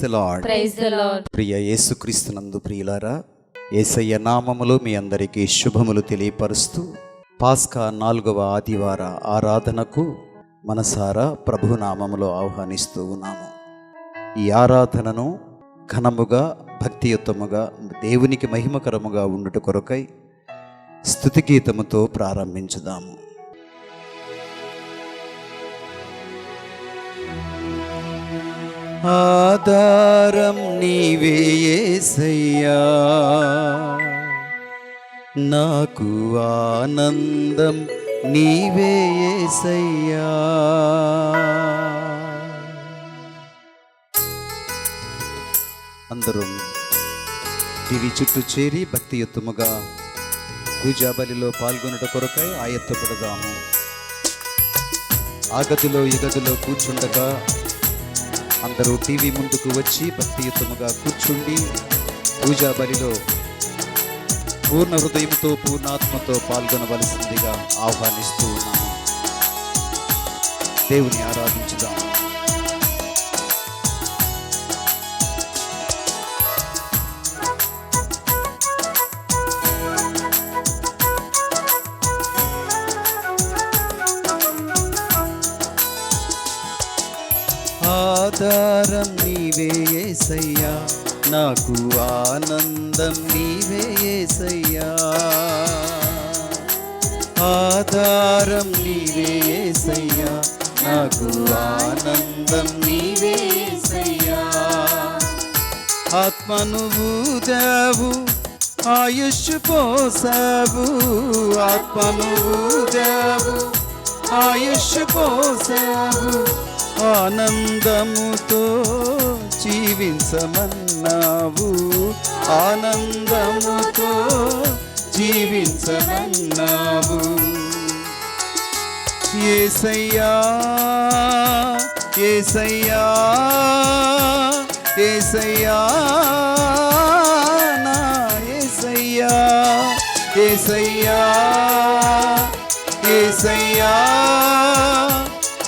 The lord. Praise the lord. ప్రియ యేసుక్రీస్తునందు ప్రియులారా, యేసయ్య నామములో మీ అందరికీ శుభములు తెలియపరుస్తూ పాస్కా 4వ ఆదివార ఆరాధనకు మనసారా ప్రభు నామములో ఆహ్వానిస్తూ ఉన్నాము. ఈ ఆరాధనను ఘనముగా భక్తియుతముగా దేవునికి మహిమకరముగా ఉండుట కొరకై స్తుతి గీతముతో ప్రారంభించుదాము. ఆధారం నీవే యేసయ్యా, నాకు ఆనందం నీవే యేసయ్యా. అందరం టీవీ చుట్టూ చేరి భక్తియుతముగా పూజా బలిలో పాల్గొనుట కొరకై ఆయత్తపడదాము. ఆ గదిలో ఈ గదిలో కూర్చుండగా అందరూ టీవీ ముందుకు వచ్చి భక్తియుతముగా కూర్చుండి పూజా బలిలో పూర్ణ హృదయంతో పూర్ణాత్మతో పాల్గొనవలసిందిగా ఆహ్వానిస్తూ ఉన్నాము. దేవుని ఆరాధించుదాము. ఆధారం నీవే యేసయ్యా, నాకు ఆనందం నీవే యేసయ్యా. ఆధారం నీవే యేసయ్యా, నాకు ఆనందం నీవే యేసయ్యా. ఆత్మను ఊదావు, ఆయుష్ పోసావు, ఆత్మను ఊదావు, ఆయుష్ పోసావు. ఆనందముతో జీవించమన్నావు, ఆనందముతో జీవించమన్నావు. యేసయ్యా యేసయ్యా యేసయ్యా, నా యేసయ్యా యేసయ్యా యేసయ్యా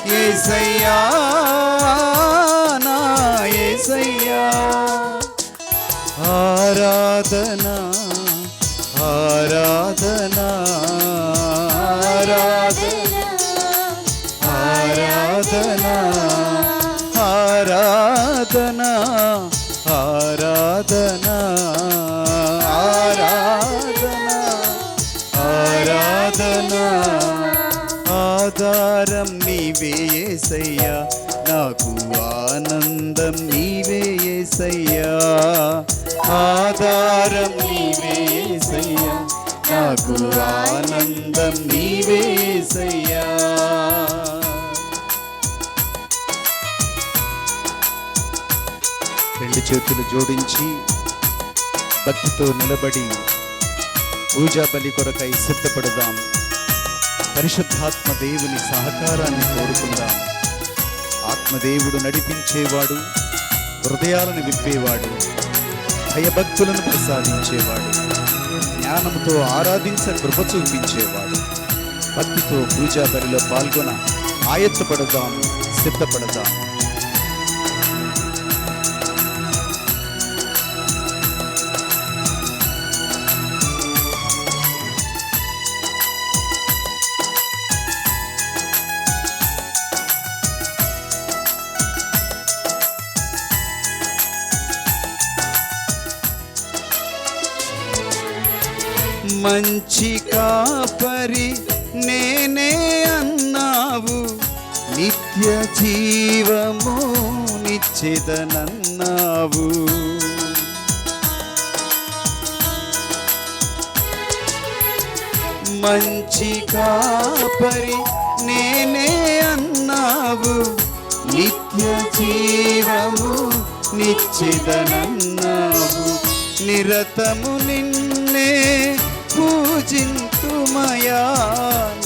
యేసయ్యా, నా యేసయ్యా. ఆరాధన ఆరాధన ఆరాధన ఆరాధన ఆరాధన ఆరాధన ఆరాధన ఆరాధన. ఆధారం నీవే యేసయ్యా, నాకు ఆనందం నీవే యేసయ్యా. ఆధారం నీవే యేసయ్యా, నాకు ఆనందం నీవే యేసయ్యా. రెండు చేతులు జోడించి భక్తితో నిలబడి పూజా బలి కొరకై సిద్ధపడదాం. పరిశుద్ధాత్మ దేవుని సహకారాన్ని కోరుకుందాం. ఆత్మదేవుడు నడిపించేవాడు, హృదయాలను విప్పేవాడు, భయభక్తులను ప్రసాదించేవాడు, జ్ఞానంతో ఆరాధించ కృప చూపించేవాడు. భక్తితో పూజా బలిలో పాల్గొన ఆయత్తపడదాం, సిద్ధపడదాం. మంచి కాపరి నేనే అన్నావు, నిత్య జీవము నిచ్చెదనన్నావు. మంచి కాపరి నేనే అన్నావు, నిత్య జీవము నిచ్చెదనన్నావు. నిరతము నిన్నే పూజింతుమయా,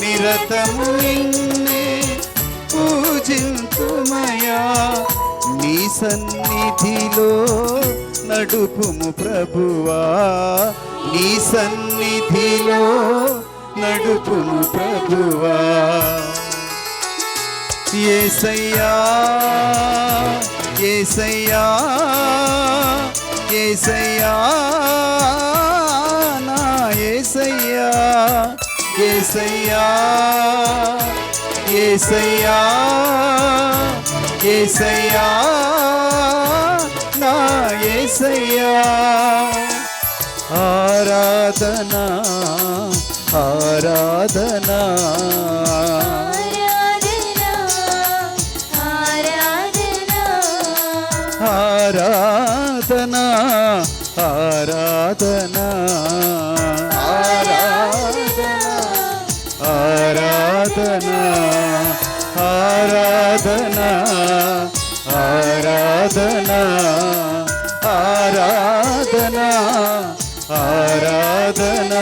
నిరతము నిన్నే పూజింతుమయా. నీ సన్నిధిలో నడుపుము ప్రభువా, నీ సన్నిధిలో నడుపుము ప్రభువా. యేసయ్యా యేసయ్యా యేసయ్యా నా యేసయ్యా యేసయ్యా యేసయ్యా యేసయ్యా నా యేసయ్యా ఆరాధనా ఆరాధనా ఆరాధనా ఆరాధనా ఆరాధనా ఆరాధనా ఆరాధనా ఆరాధనా ఆరాధనా ఆరాధనా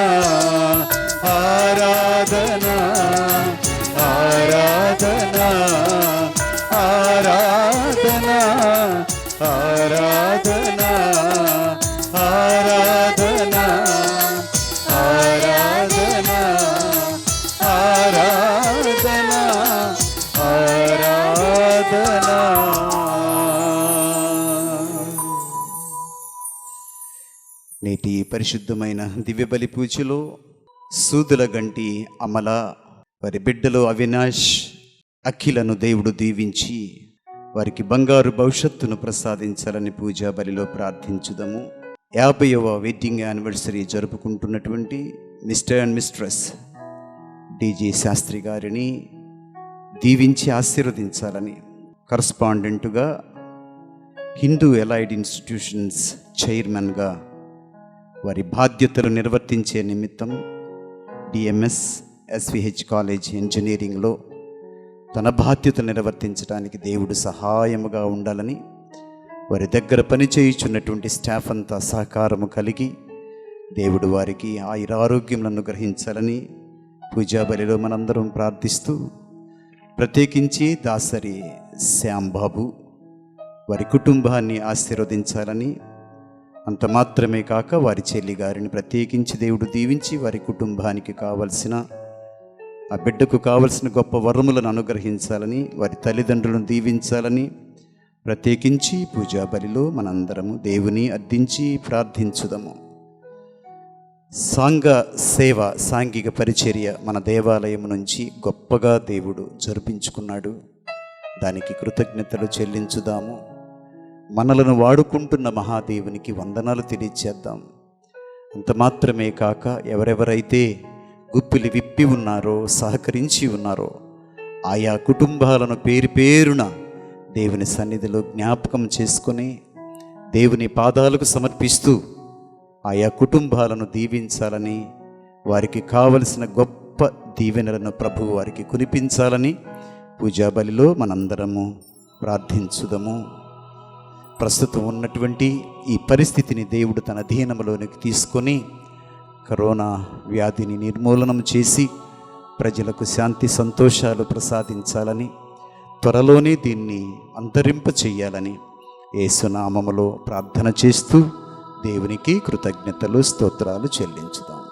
ఆరాధనా ఆరాధనా ఆరాధనా ఆరాధనా ఆరాధనా ఆరాధనా ఆరాధనా. నేటి పరిశుద్ధమైన దివ్య బలి పూజలో సూదుల గంటి అమల, వారి బిడ్డలు అవినాష్, అఖిలను దేవుడు దీవించి వారికి బంగారు భవిష్యత్తును ప్రసాదించాలని పూజా బలిలో ప్రార్థించుదాము. 50వ వెడ్డింగ్ యానివర్సరీ జరుపుకుంటున్నటువంటి mister and mistress DG Sastri గారిని దీవించి ఆశీర్వదించాలని, కరస్పాండెంటుగా హిందూ ఎలైడ్ ఇన్స్టిట్యూషన్స్ చైర్మన్గా వారి బాధ్యతలు నిర్వర్తించే నిమిత్తం డిఎంఎస్ ఎస్విహెచ్ కాలేజ్ ఇంజనీరింగ్లో తన బాధ్యతలు నిర్వర్తించడానికి దేవుడు సహాయముగా ఉండాలని, వారి దగ్గర పనిచేయుచున్నటువంటి స్టాఫ్ అంతా సహకారము కలిగి దేవుడు వారికి ఆయురారోగ్యములను అనుగ్రహించాలని పూజాబలిలో మనందరం ప్రార్థిస్తూ, ప్రత్యేకించి దాసరి శ్యాంబాబు వారి కుటుంబాన్ని ఆశీర్వదించాలని, అంత మాత్రమే కాక వారి చెల్లి గారిని ప్రత్యేకించి దేవుడు దీవించి వారి కుటుంబానికి కావలసిన, ఆ బిడ్డకు కావలసిన గొప్ప వరములను అనుగ్రహించాలని, వారి తల్లిదండ్రులను దీవించాలని ప్రత్యేకించి పూజా బలిలో మనందరము దేవుని అర్థించి ప్రార్థించుదాము. సేవ, సాంఘిక పరిచర్య మన దేవాలయం నుంచి గొప్పగా దేవుడు జరిపించుకున్నాడు. దానికి కృతజ్ఞతలు చెల్లించుదాము. మనలను వాడుకుంటున్న మహాదేవునికి వందనాలు తెలియచేద్దాం. అంత మాత్రమే కాక ఎవరెవరైతే గుప్పిలి విప్పి ఉన్నారో, సహకరించి ఉన్నారో ఆయా కుటుంబాలను పేరు పేరున దేవుని సన్నిధిలో జ్ఞాపకం చేసుకొని దేవుని పాదాలకు సమర్పిస్తూ ఆయా కుటుంబాలను దీవించాలని, వారికి కావలసిన గొప్ప దీవెనలను ప్రభువు వారికి కురిపించాలని పూజా బలిలో మనందరము ప్రార్థించుదాము. ప్రస్తుతం ఉన్నటువంటి ఈ పరిస్థితిని దేవుడు తన అధీనంలోనికి తీసుకొని కరోనా వ్యాధిని నిర్మూలనం చేసి ప్రజలకు శాంతి సంతోషాలు ప్రసాదించాలని, త్వరలోనే దీన్ని అంతరింప చెయ్యాలని యేసునామములో ప్రార్థన చేస్తూ దేవునికి కృతజ్ఞతలు స్తోత్రాలు చెల్లించుదాం.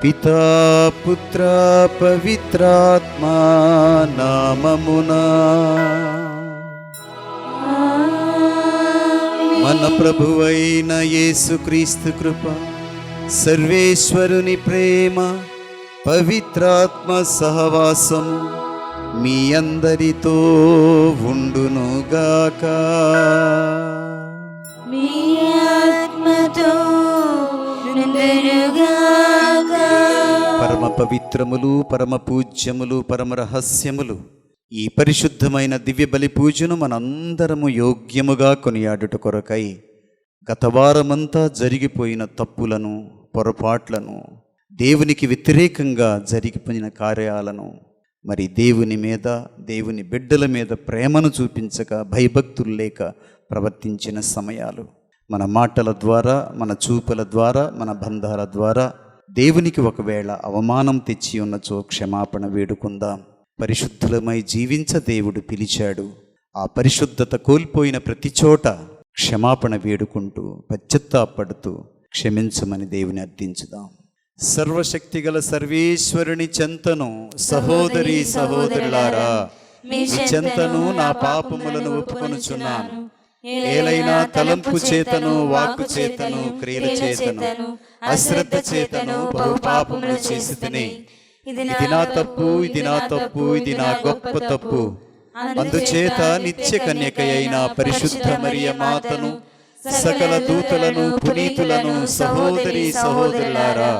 పితా పుత్ర పవిత్రాత్మా నామమునా మన ప్రభువైన యేసుక్రీస్తు కృప, సర్వేశ్వరుని ప్రేమ, పవిత్రాత్మ సహవాసము మీ అందరితో ఉండునుగాక. మీ ఆత్మతో ఉండునుగాక. పరమ పవిత్రములు, పరమ పూజ్యములు, పరమ రహస్యములు ఈ పరిశుద్ధమైన దివ్య బలి పూజను మనందరము యోగ్యముగా కొనియాడుట కొరకై గత వారమంతా జరిగిపోయిన తప్పులను, పొరపాట్లను, దేవునికి వ్యతిరేకంగా జరిగిపోయిన కార్యాలను, మరి దేవుని మీద, దేవుని బిడ్డల మీద ప్రేమను చూపించక, భయభక్తులు లేక ప్రవర్తించిన సమయాలు, మన మాటల ద్వారా, మన చూపుల ద్వారా, మన బంధాల ద్వారా దేవునికి ఒకవేళ అవమానం తెచ్చి ఉన్నచో క్షమాపణ వేడుకుందాం. పరిశుద్ధులమై జీవించ దేవుడు పిలిచాడు. ఆ పరిశుద్ధత కోల్పోయిన ప్రతి చోట క్షమాపణ వేడుకుంటూ, పశ్చాత్తాపడుతూ క్షమించమని దేవుని అర్థించుదాం. సర్వశక్తిగల సర్వేశ్వరుని చెంతను సహోదరి సహోదరులారా మీ చెంతను నా పాపములను ఒప్పుకొనుచున్నాను. ఏలైనా తలంపు చేతను, వాక్కు చేతను, క్రియల చేతను, అశ్రద్ధ చేతను బహుపాపములు చేసి తిని, ఇది నా తప్పు, ఇది నా తప్పు, ఇది నా గొప్ప తప్పు. అందుచేత నిత్య కన్యక అయిన పరిశుద్ధ మరియ మాతను, సకల దూతలను, పునీతులను, సహోదరి సహోదరులారా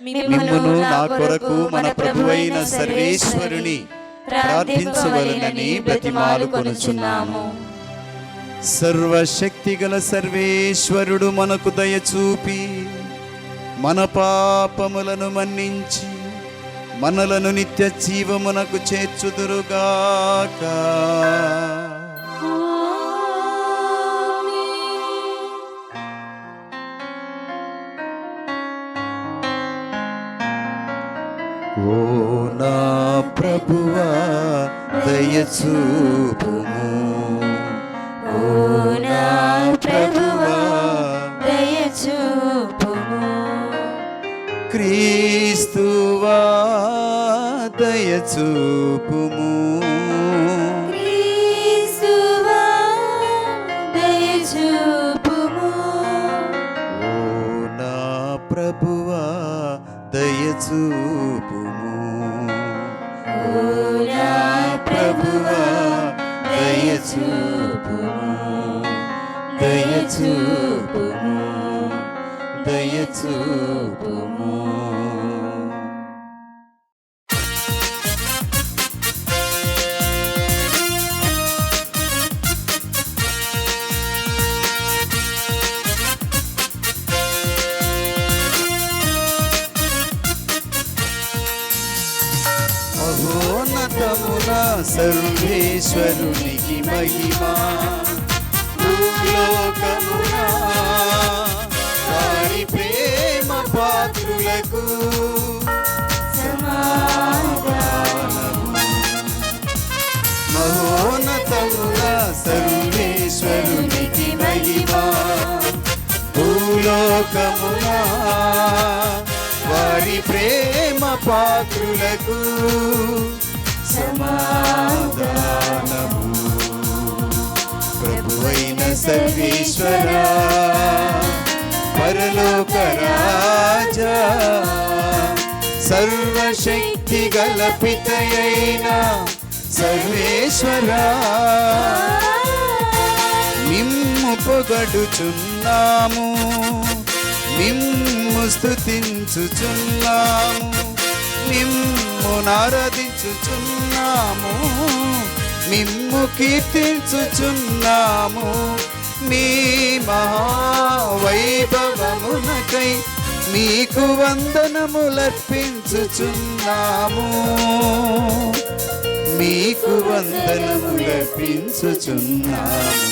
మిమ్మును నా కొరకు మన ప్రభువైన సర్వేశ్వరుని ప్రార్థించవలనని బ్రతిమాలుకొనుచున్నాము. సర్వశక్తిగల సర్వేశ్వరుడు మనకు దయచూపి మన పాపములను మన్నించి మనలను నిత్య జీవమునకు చేర్చుదురుగాక. ఓ నా ప్రభువా దయచూపుము, ఓ నా ప్రభువా దయచూపుము. క్రీస్తువా దయచూపుము, క్రీస్తువా దయచూపుము. ఓ నా ప్రభువా దయచూపుము, ఓ నా ప్రభువా దయచూపుము, దయచూపుము, దయచూపుము. మహోన్నతమున సర్వేశ్వరునికి మహిమా, భూలోకమున వారి ప్రేమ పాత్రులకు సమాధానము. మహోన్నతమున సర్వేశ్వరునికి మహిమా, భూలోకమున వారి ప్రేమ పాత్రులకు సమాధానము. ప్రభువైన సర్వేశ్వరా, పరలోక రాజా, సర్వశక్తి గల పితయైన సర్వేశ్వరా, మిమ్ము పొగడుచున్నాము, మిమ్ము స్తుతించుచున్నాము, మిమ్ము నారాధించుచున్నాము, మిమ్ము కీర్తించుచున్నాము. మీ మహావైభవమునకై మీకు వందనములర్పించుచున్నాము, మీకు వందనములర్పించుచున్నాము.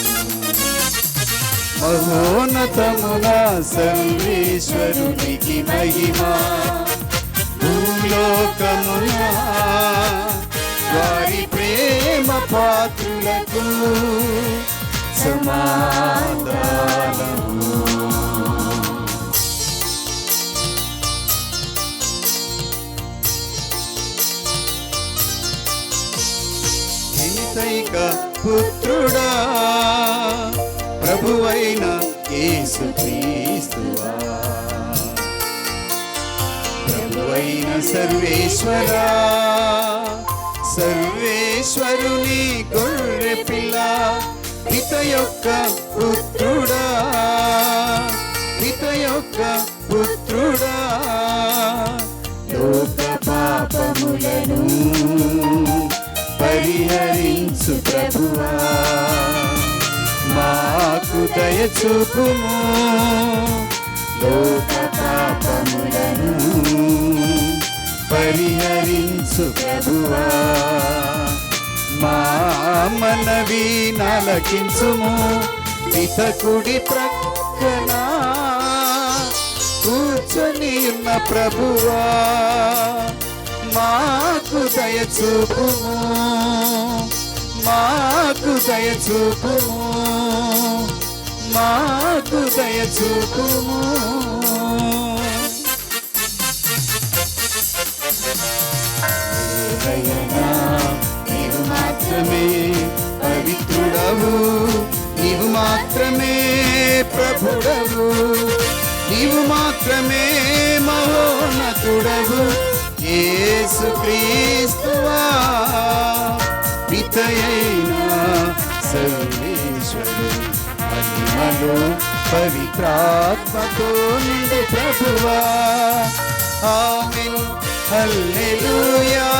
మహోన్నతమున సర్వేశ్వరునికి మహిమా, భూలోకమున వారి ప్రేమ పాత్రులకు సమాధానము. ఏకైక పుత్రుడా, ప్రభువైన యేసుక్రీస్తువా, ప్రభువైన సర్వేశ్వరా, సర్వేశ్వరుని గొర్రె పిల్ల, పిత యొక్క పుత్రుడా, పిత యొక్క పుత్రుడా, లోక పాపములను పరిహరించు ప్రభువా, మాకు దయచూపుము, లోక పాపములను పరిహరించు ప్రభువా, మా మనవి నలకించుము. పితకుడి ప్రక్కన కూర్చొని ఉన్న ప్రభువా, మాకు దయచూపుము, మాకు దయచూపుము, మాకు దయచూపుము. మాత్రమే పవిత్రుడవు, నీవు మాత్రమే ప్రభుడవు, నీవు మాత్రమే మహోన్నతుడవు. యేసుక్రీస్తువా పితయైన సర్వేశ్వరుడు, మహిమలో పవిత్రాత్మతో నిండు ప్రభువా. ఆమేన్ హల్లెలూయా,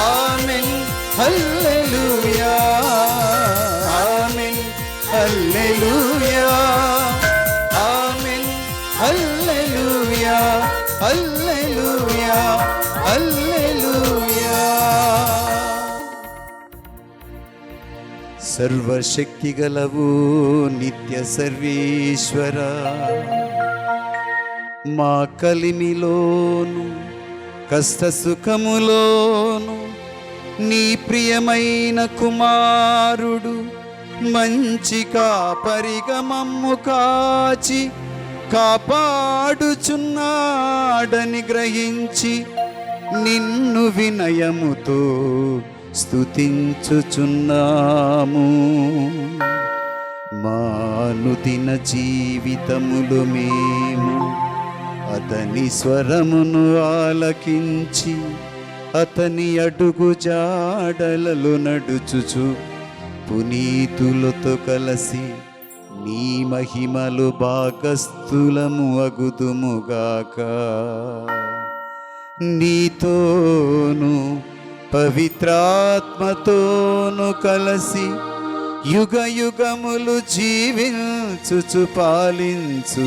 ఆమేన్ హల్లెలూయా, ఆమేన్ హల్లెలూయా, ఆమేన్ హల్లెలూయా, హల్లెలూయా, హల్లెలూయా. సర్వశక్తిగలవు నిత్య సర్వేశ్వర, మా కలిమిలోను కష్ట సుఖములోను నీ ప్రియమైన కుమారుడు మంచి కాపరిగా మమ్ము కాచి కాపాడుచున్నాడని గ్రహించి నిన్ను వినయముతో స్తుతించుచున్నాము. మా అనుదిన జీవితములు మేము అతని స్వరమును ఆలకించి అతని అడుగు జాడలలో నడుచుచు పునీతులతో కలిసి నీ మహిమలు భాగస్థులము అగుదుముగాక. నీతోను పవిత్రాత్మతోను కలిసి యుగ యుగములు జీవించుచు పాలించు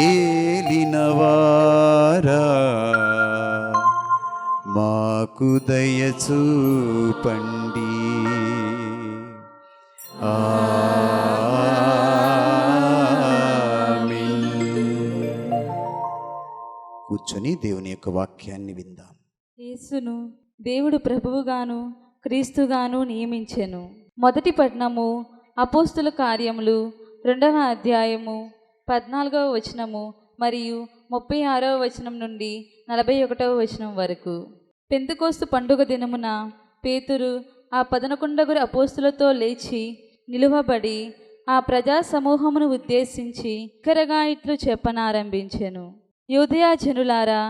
ఏలినవారా, మాకు దయచూపండి. ఆమేన్. కూర్చొని దేవుని యొక్క వాక్యాన్ని విందాం. యేసును దేవుడు ప్రభువుగాను క్రీస్తుగాను నియమించెను. మొదటి పట్టణము అపోస్తుల కార్యములు 2వ అధ్యాయము 14వ వచనము మరియు 36వ వచనం నుండి 41వ వచనం వరకు. పెంతెకోస్తు పండుగ దినమున పేతురు ఆ 11 అపోస్తులతో లేచి నిలువబడి ఆ ప్రజా సమూహమును ఉద్దేశించి బిగ్గరగా ఇట్లు చెప్పనారంభించెను. యూదయ జనులారా,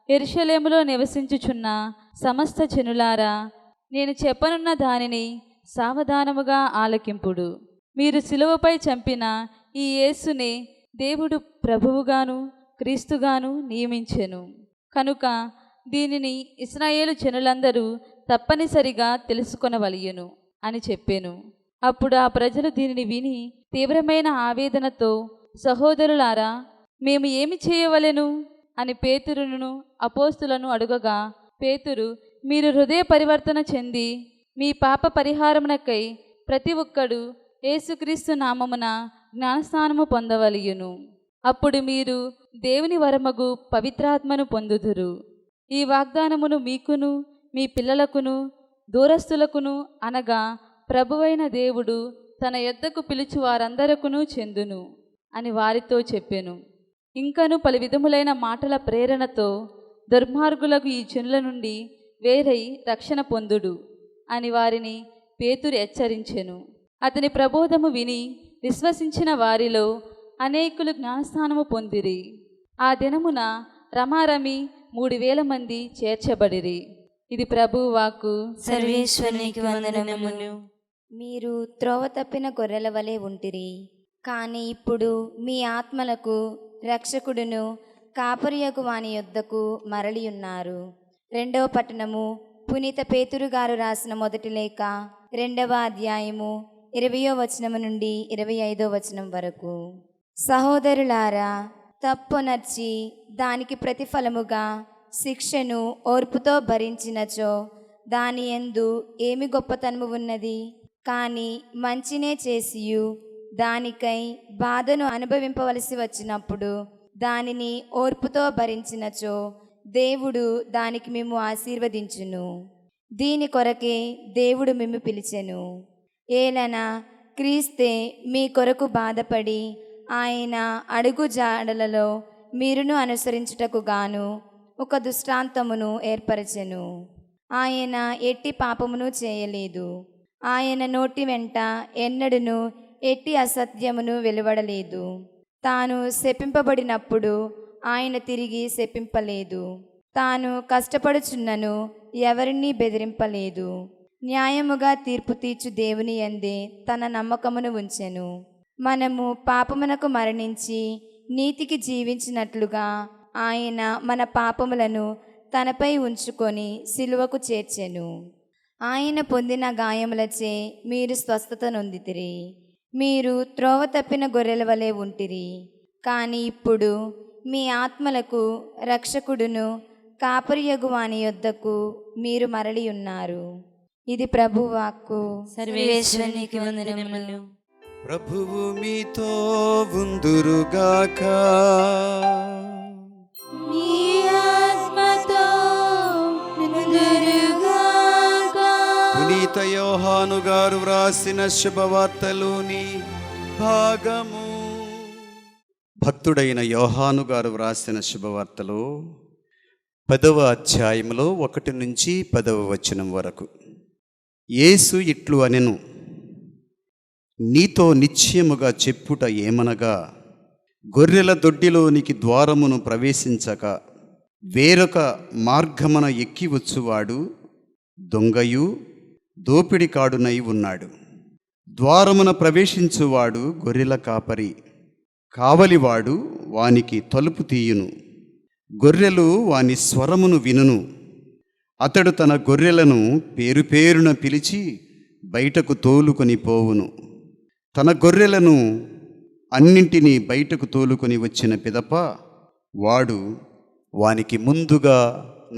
యెరూషలేములో నివసించుచున్న సమస్త జనులారా, నేను చెప్పనున్న దానిని సావధానముగా ఆలకింపుడు. మీరు శిలువపై చంపిన ఈ యేసునే దేవుడు ప్రభువుగాను క్రీస్తుగాను నియమించెను. కనుక దీనిని ఇశ్రాయేలు జనులందరూ తప్పనిసరిగా తెలుసుకొనవలయును అని చెప్పాను. అప్పుడు ఆ ప్రజలు దీనిని విని తీవ్రమైన ఆవేదనతో, సహోదరులారా, మేము ఏమి చేయవలెను అని పేతురును అపోస్తులను అడుగగా, పేతురు, మీరు హృదయ పరివర్తన చెంది మీ పాప పరిహారమునకై ప్రతి ఒక్కడు యేసుక్రీస్తు నామమున జ్ఞానస్నానము పొందవలయును. అప్పుడు మీరు దేవుని వరమగు పవిత్రాత్మను పొందుదురు. ఈ వాగ్దానమును మీకును మీ పిల్లలకును దూరస్తులకును అనగా ప్రభువైన దేవుడు తన యొద్దకు పిలుచు వారందరకును చెందును అని వారితో చెప్పెను. ఇంకను పలు విధములైన మాటల ప్రేరణతో దుర్మార్గులకు ఈ జనుల నుండి వేరై రక్షణ పొందుడు అని వారిని పేతురు హెచ్చరించెను. అతని ప్రబోధము విని విశ్వసించిన వారిలో అనేకులు జ్ఞానస్నానము పొందిరి. ఆ దినమున రమారమి 3,000 మంది చేర్చబడిరి. ఇది ప్రభువు వాక్కు. సర్వేశ్వరునికి వందనములు. మీరు త్రోవ తప్పిన గొర్రెల వలె ఉంటిరి, కానీ ఇప్పుడు మీ ఆత్మలకు రక్షకుడును కాపరియగు వాని యొద్దకు మరలి ఉన్నారు. 2వ పట్టణము పునీత పేతురు గారు రాసిన మొదటి లేఖ 2వ అధ్యాయము 20వ వచనము నుండి 25వ వచనం వరకు. సహోదరులారా, తప్పునర్చి దానికి ప్రతిఫలముగా శిక్షను ఓర్పుతో భరించినచో దాని యందు ఏమి గొప్పతనము ఉన్నది? కానీ మంచినే చేసియు దానికై బాధను అనుభవింపవలసి వచ్చినప్పుడు దానిని ఓర్పుతో భరించినచో దేవుడు దానికి మేము ఆశీర్వదించును. దీని కొరకే దేవుడు మేము పిలిచెను. ఏలనా క్రీస్తే మీ కొరకు బాధపడి ఆయన అడుగు జాడలలో మీరును అనుసరించుటకు గాను ఒక దృష్టాంతమును ఏర్పరచెను. ఆయన ఎట్టి పాపమును చేయలేదు. ఆయన నోటి వెంట ఎన్నడూను ఎట్టి అసత్యమును వెలువడలేదు. తాను శపింపబడినప్పుడు ఆయన తిరిగి శపింపలేదు. తాను కష్టపడుచున్నను ఎవరినీ బెదిరింపలేదు. న్యాయముగా తీర్పు తీర్చు దేవుని యందే తన నమ్మకమును ఉంచెను. మనము పాపమునకు మరణించి నీతికి జీవించినట్లుగా ఆయన మన పాపములను తనపై ఉంచుకొని సిలువకు చేర్చెను. ఆయన పొందిన గాయములచే మీరు స్వస్థత నొందితిరి. మీరు త్రోవ తప్పిన గొర్రెల వలె ఉంటిరి. కానీ ఇప్పుడు మీ ఆత్మలకు రక్షకుడును కాపరియగు వాని యొద్దకు మీరు మరలి ఉన్నారు. ఇది ప్రభువాక్కు. సర్వేశ్వరునికి వందనములు. ప్రభువు మీతో ఉందురుగాక. నీ ఆత్మతో ఉందురుగాక. పునీత యోహాను గారు వ్రాసిన శుభవార్తలోని భాగము. భక్తుడైన యోహాను గారు వ్రాసిన శుభవార్తలో 10వ అధ్యాయంలో 1 నుంచి 10వ వచనం వరకు. యేసు ఇట్లు అనెను, నీతో నిశ్చయముగా చెప్పుట ఏమనగా, గొర్రెల దొడ్డిలోనికి ద్వారమును ప్రవేశించక వేరొక మార్గమున ఎక్కి వచ్చువాడు దొంగయు దోపిడికాడునై ఉన్నాడు. ద్వారమున ప్రవేశించువాడు గొర్రెల కాపరి. కావలివాడు వానికి తలుపు తీయును. గొర్రెలు వాని స్వరమును వినును. అతడు తన గొర్రెలను పేరు పేరున పిలిచి బయటకు తోలుకొని పోవును. తన గొర్రెలను అన్నింటినీ బయటకు తోలుకొని వచ్చిన పిదప వాడు వానికి ముందుగా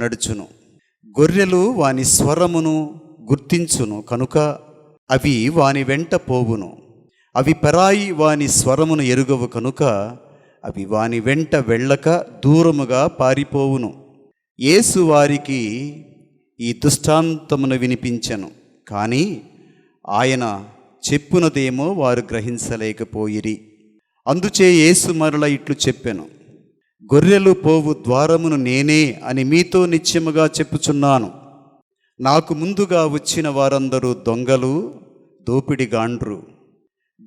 నడుచును. గొర్రెలు వాని స్వరమును గుర్తించును కనుక అవి వాని వెంట పోవును. అవి పరాయి వాని స్వరమును ఎరుగవు కనుక అవి వాని వెంట వెళ్ళక దూరముగా పారిపోవును. యేసు వారికి ఈ దృష్టాంతమును వినిపించెను. కానీ ఆయన చెప్పునదేమో వారు గ్రహించలేకపోయిరి. అందుచే యేసు మరల ఇట్లు చెప్పెను, గొర్రెలు పోవు ద్వారమును నేనే అని మీతో నిశ్చయముగా చెప్పుచున్నాను. నాకు ముందుగా వచ్చిన వారందరూ దొంగలు, దోపిడిగాండ్రు.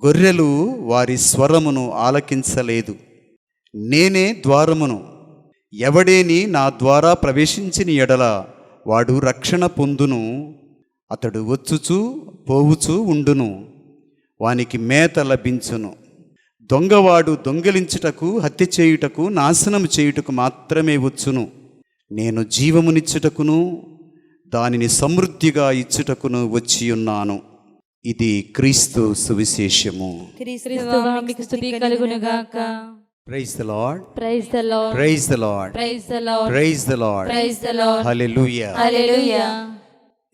గొర్రెలు వారి స్వరమును ఆలకించలేదు. నేనే ద్వారమును. ఎవడేని నా ద్వారా ప్రవేశించిన ఎడల వాడు రక్షణ పొందును. అతడు వచ్చుచూ పోవుచూ ఉండును. వానికి మేత లభించును. దొంగవాడు దొంగిలించుటకు, హత్య చేయుటకు, నాశనము చేయుటకు మాత్రమే వచ్చును. నేను జీవమునిచ్చుటకును దానిని సమృద్ధిగా ఇచ్చుటకును వచ్చియున్నాను. ఇది క్రీస్తు సువిశేషము. క్రీస్తువా మీకు స్తుతి కలుగునుగాక. Praise the lord. Praise the lord. Praise the lord. Praise the lord. Praise the lord. Praise the lord. హల్లెలూయా. హల్లెలూయా.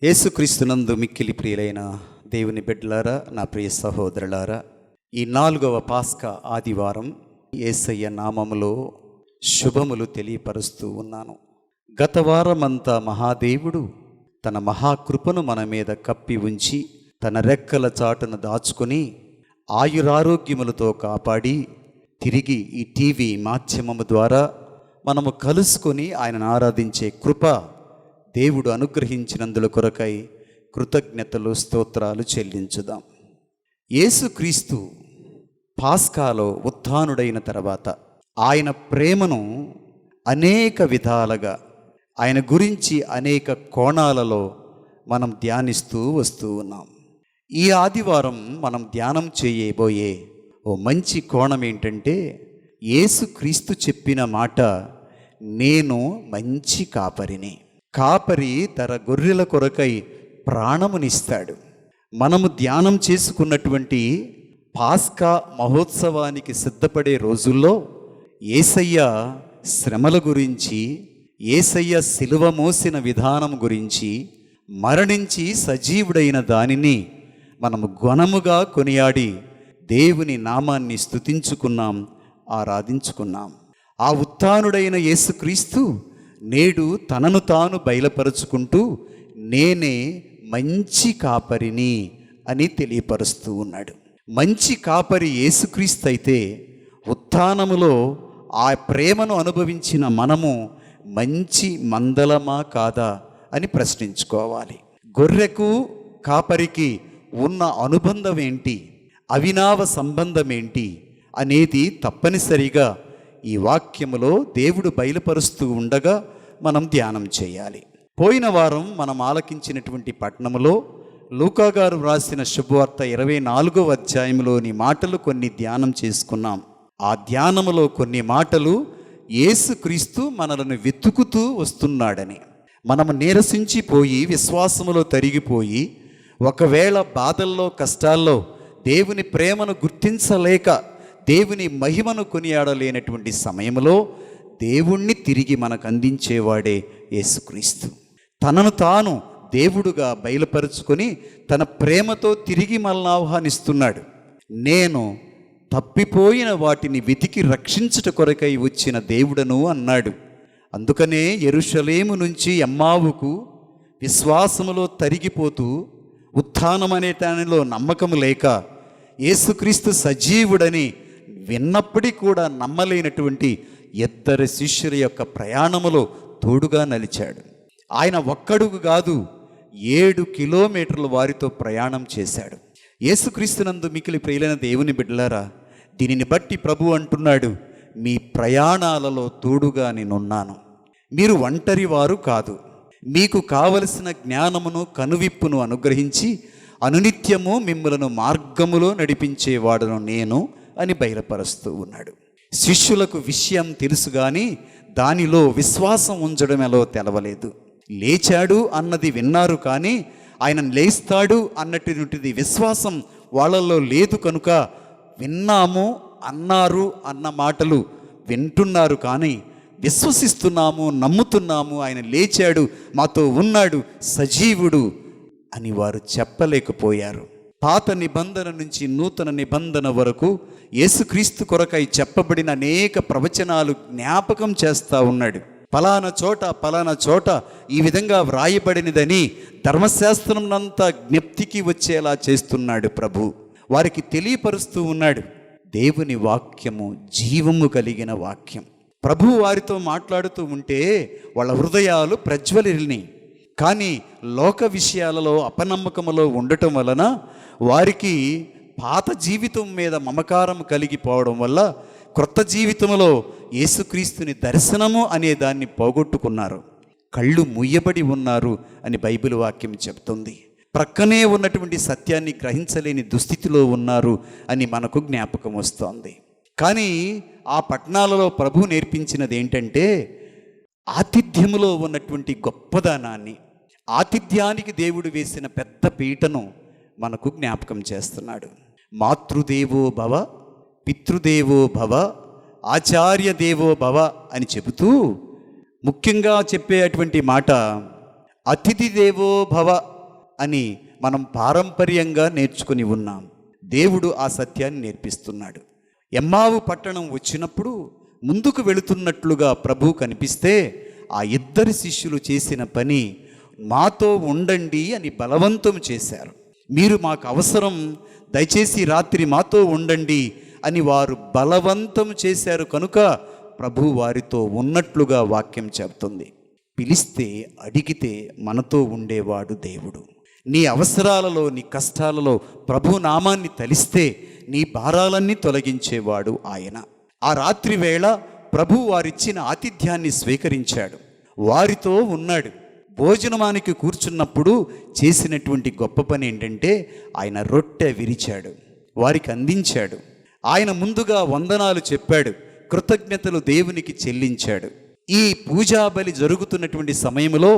యేసుక్రీస్తునందు మిక్కిలి ప్రియులైన దేవుని బిడ్డలారా, నా ప్రియ సహోదరులారా, ఈ 4వ పాస్కా ఆదివారం యేసయ్య నామములో శుభములు తెలియపరుస్తూ ఉన్నాను. గత వారమంతా మహాదేవుడు తన మహాకృపను మన మీద కప్పి ఉంచి తన రెక్కల చాటును దాచుకొని ఆయురారోగ్యములతో కాపాడి తిరిగి ఈ టీవీ మాధ్యమము ద్వారా మనము కలుసుకొని ఆయనను ఆరాధించే కృప దేవుడు అనుగ్రహించినందుల కొరకై కృతజ్ఞతలు స్తోత్రాలు చెల్లించుదాం. యేసుక్రీస్తు పాస్కాలో ఉత్థానుడైన తర్వాత ఆయన ప్రేమను అనేక విధాలుగా, ఆయన గురించి అనేక కోణాలలో మనం ధ్యానిస్తూ వస్తూ ఉన్నాం. ఈ ఆదివారం మనం ధ్యానం చేయబోయే ఓ మంచి కోణం ఏంటంటే, యేసుక్రీస్తు చెప్పిన మాట, నేను మంచి కాపరిని. కాపరి తన గొర్రెల కొరకై ప్రాణమునిస్తాడు. మనము ధ్యానం చేసుకున్నటువంటి పాస్కా మహోత్సవానికి సిద్ధపడే రోజుల్లో యేసయ్య శ్రమల గురించి, యేసయ్య సిలువ మోసిన విధానం గురించి, మరణించి సజీవుడైన దానిని మనము ఘనముగా కొనియాడి దేవుని నామాన్ని స్తుతించుకున్నాం, ఆరాధించుకున్నాం. ఆ ఉత్థానుడైన యేసుక్రీస్తు నేడు తనను తాను బయలుపరుచుకుంటూ నేనే మంచి కాపరిని అని తెలియపరుస్తూ ఉన్నాడు. మంచి కాపరి యేసుక్రీస్తు అయితే ఉత్థానములో ఆ ప్రేమను అనుభవించిన మనము మంచి మందలమా కాదా అని ప్రశ్నించుకోవాలి. గొర్రెకు కాపరికి ఉన్న అనుబంధం ఏంటి, అవినావ సంబంధం ఏంటి అనేది తప్పనిసరిగా ఈ వాక్యములో దేవుడు బయలుపరుస్తూ ఉండగా మనం ధ్యానం చేయాలి. పోయిన వారం మనం ఆలకించినటువంటి పట్టణములో లూకా గారు వ్రాసిన శుభవార్త 24వ అధ్యాయంలోని మాటలు కొన్ని ధ్యానం చేసుకున్నాం. ఆ ధ్యానములో కొన్ని మాటలు యేసుక్రీస్తు మనలను వెతుకుతూ వస్తున్నాడని, మనము నీరసించిపోయి విశ్వాసములో తరిగిపోయి ఒకవేళ బాధల్లో కష్టాల్లో దేవుని ప్రేమను గుర్తించలేక దేవుని మహిమను కొనియాడలేనటువంటి సమయంలో దేవుణ్ణి తిరిగి మనకు అందించేవాడే యేసుక్రీస్తు. తనను తాను దేవుడుగా బయలుపరుచుకొని తన ప్రేమతో తిరిగి మనల్ని ఆహ్వానిస్తున్నాడు. నేను తప్పిపోయిన వాటిని వెతికి రక్షించుట కొరకై వచ్చిన దేవుడను అన్నాడు. అందుకనే యెరూషలేము నుంచి ఎమ్మావుకు విశ్వాసములో తరిగిపోతూ ఉత్థానం అనే దానిలో నమ్మకం లేక యేసుక్రీస్తు సజీవుడని విన్నప్పటికీ కూడా నమ్మలేనటువంటి ఇద్దరు శిష్యుల యొక్క ప్రయాణములో తోడుగా నలిచాడు. ఆయన ఒక్కడుగు కాదు 7 కిలోమీటర్లు వారితో ప్రయాణం చేశాడు. యేసుక్రీస్తునందు మికిలి ప్రియులైన దేవుని బిడ్డలారా, దీనిని బట్టి ప్రభు అంటున్నాడు, మీ ప్రయాణాలలో తోడుగా నేనున్నాను. మీరు ఒంటరి వారు కాదు. మీకు కావలసిన జ్ఞానమును కనువిప్పును అనుగ్రహించి అనునిత్యము మిమ్మలను మార్గములో నడిపించేవాడును నేను అని బయలుపరుస్తూ ఉన్నాడు. శిష్యులకు విషయం తెలుసు కానీ దానిలో విశ్వాసం ఉంచడం ఎలా తెలవలేదు. లేచాడు అన్నది విన్నారు కానీ ఆయన లేస్తాడు అన్నటువంటిది విశ్వాసం వాళ్ళల్లో లేదు. కనుక విన్నాము అన్నారు అన్న మాటలు వింటున్నారు కానీ విశ్వసిస్తున్నాము, నమ్ముతున్నాము, ఆయన లేచాడు, మాతో ఉన్నాడు, సజీవుడు అని వారు చెప్పలేకపోయారు. పాత నిబంధన నుంచి నూతన నిబంధన వరకు యేసుక్రీస్తు కొరకై చెప్పబడిన అనేక ప్రవచనాలు జ్ఞాపకం చేస్తూ ఉన్నాడు. పలానా చోట ఈ విధంగా వ్రాయబడినదని ధర్మశాస్త్రంనంతా జ్ఞప్తికి వచ్చేలా చేస్తున్నాడు ప్రభు. వారికి తెలియపరుస్తూ ఉన్నాడు. దేవుని వాక్యము జీవము కలిగిన వాక్యం. ప్రభు వారితో మాట్లాడుతూ ఉంటే వాళ్ళ హృదయాలు ప్రజ్వలిని. కానీ లోక విషయాలలో అపనమ్మకములో ఉండటం వలన వారికి పాత జీవితం మీద మమకారం కలిగిపోవడం వల్ల క్రొత్త జీవితంలో యేసుక్రీస్తుని దర్శనము అనే దాన్ని పోగొట్టుకున్నారు. కళ్ళు ముయ్యబడి ఉన్నారు అని బైబిల్ వాక్యం చెప్తుంది. ప్రక్కనే ఉన్నటువంటి సత్యాన్ని గ్రహించలేని దుస్థితిలో ఉన్నారు అని మనకు జ్ఞాపకం వస్తోంది. కానీ ఆ పట్టణాలలో ప్రభు నేర్పించినది ఏంటంటే ఆతిథ్యములో ఉన్నటువంటి గొప్పదనాన్ని, ఆతిథ్యానికి దేవుడు వేసిన పెద్ద పీటను మనకు జ్ఞాపకం చేస్తున్నాడు. మాతృదేవో భవ, పితృదేవో భవ, ఆచార్య దేవో భవ అని చెబుతూ ముఖ్యంగా చెప్పేటువంటి మాట అతిథి దేవో భవ అని మనం పారంపర్యంగా నేర్చుకుని ఉన్నాం. దేవుడు ఆ సత్యాన్ని నేర్పిస్తున్నాడు. ఎమ్మావు పట్టణం వచ్చినప్పుడు ముందుకు వెళుతున్నట్లుగా ప్రభు కనిపిస్తే ఆ ఇద్దరు శిష్యులు చేసిన పని మాతో ఉండండి అని బలవంతం చేశారు. మీరు మాకు అవసరం, దయచేసి రాత్రి మాతో ఉండండి అని వారు బలవంతం చేశారు. కనుక ప్రభు వారితో ఉన్నట్లుగా వాక్యం చెబుతుంది. పిలిస్తే అడిగితే మనతో ఉండేవాడు దేవుడు. నీ అవసరాలలో, నీ కష్టాలలో ప్రభు నామాన్ని తలిస్తే నీ భారాలన్నీ తొలగించేవాడు ఆయన. ఆ రాత్రి వేళ ప్రభు వారిచ్చిన ఆతిథ్యాన్ని స్వీకరించాడు, వారితో ఉన్నాడు. భోజనమానికి కూర్చున్నప్పుడు చేసినటువంటి గొప్ప పని ఏంటంటే ఆయన రొట్టె విరిచాడు, వారికి అందించాడు. ఆయన ముందుగా వందనాలు చెప్పాడు, కృతజ్ఞతలు దేవునికి చెల్లించాడు. ఈ పూజాబలి జరుగుతున్నటువంటి సమయంలో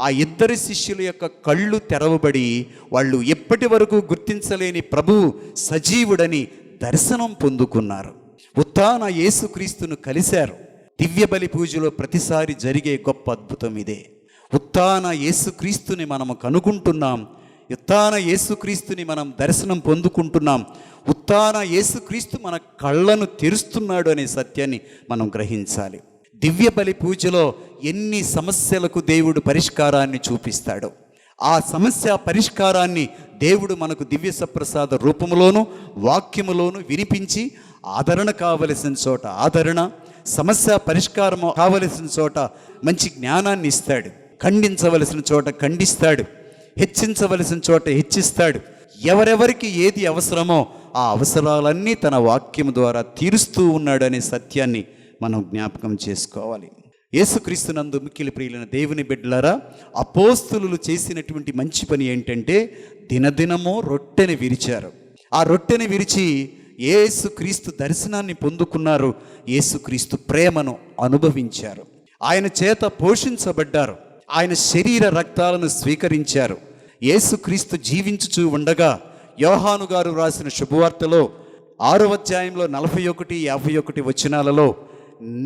ఆ ఇద్దరు శిష్యుల యొక్క కళ్ళు తెరవబడి వాళ్ళు ఎప్పటి వరకు గుర్తించలేని ప్రభువు సజీవుడని దర్శనం పొందుకున్నారు. ఉత్థాన యేసుక్రీస్తును కలిశారు. దివ్య బలి పూజలో ప్రతిసారి జరిగే గొప్ప అద్భుతం ఇదే. ఉత్థాన యేసుక్రీస్తుని మనము కనుగొంటున్నాం. ఉత్థాన యేసుక్రీస్తుని మనం దర్శనం పొందుకుంటున్నాం. ఉత్థాన యేసుక్రీస్తు మన కళ్ళను తెరుస్తున్నాడు అనే సత్యాన్ని మనం గ్రహించాలి. దివ్య బలి పూజలో ఎన్ని సమస్యలకు దేవుడు పరిష్కారాన్ని చూపిస్తాడో ఆ సమస్య పరిష్కారాన్ని దేవుడు మనకు దివ్య సప్రసాద రూపములోను వాక్యములోను వినిపించి ఆదరణ కావలసిన చోట ఆదరణ, సమస్య పరిష్కారం కావలసిన చోట మంచి జ్ఞానాన్ని ఇస్తాడు. ఖండించవలసిన చోట ఖండిస్తాడు, హెచ్చించవలసిన చోట హెచ్చిస్తాడు. ఎవరెవరికి ఏది అవసరమో ఆ అవసరాలన్నీ తన వాక్యం ద్వారా తీరుస్తూ ఉన్నాడనే సత్యాన్ని మనం జ్ఞాపకం చేసుకోవాలి. యేసుక్రీస్తునందు మిక్కిలి ప్రియులైన దేవుని బిడ్డలారా, అపోస్తలులు చేసినటువంటి మంచి పని ఏంటంటే దినదినమో రొట్టెని విరిచారు. ఆ రొట్టెని విరిచి యేసుక్రీస్తు దర్శనాన్ని పొందుకున్నారు, యేసుక్రీస్తు ప్రేమను అనుభవించారు, ఆయన చేత పోషించబడ్డారు, ఆయన శరీర రక్తాలను స్వీకరించారు. యేసుక్రీస్తు జీవించుచూ ఉండగా యోహాను గారు రాసిన శుభవార్తలో 6వ అధ్యాయంలో 41, 51 వచనాలలో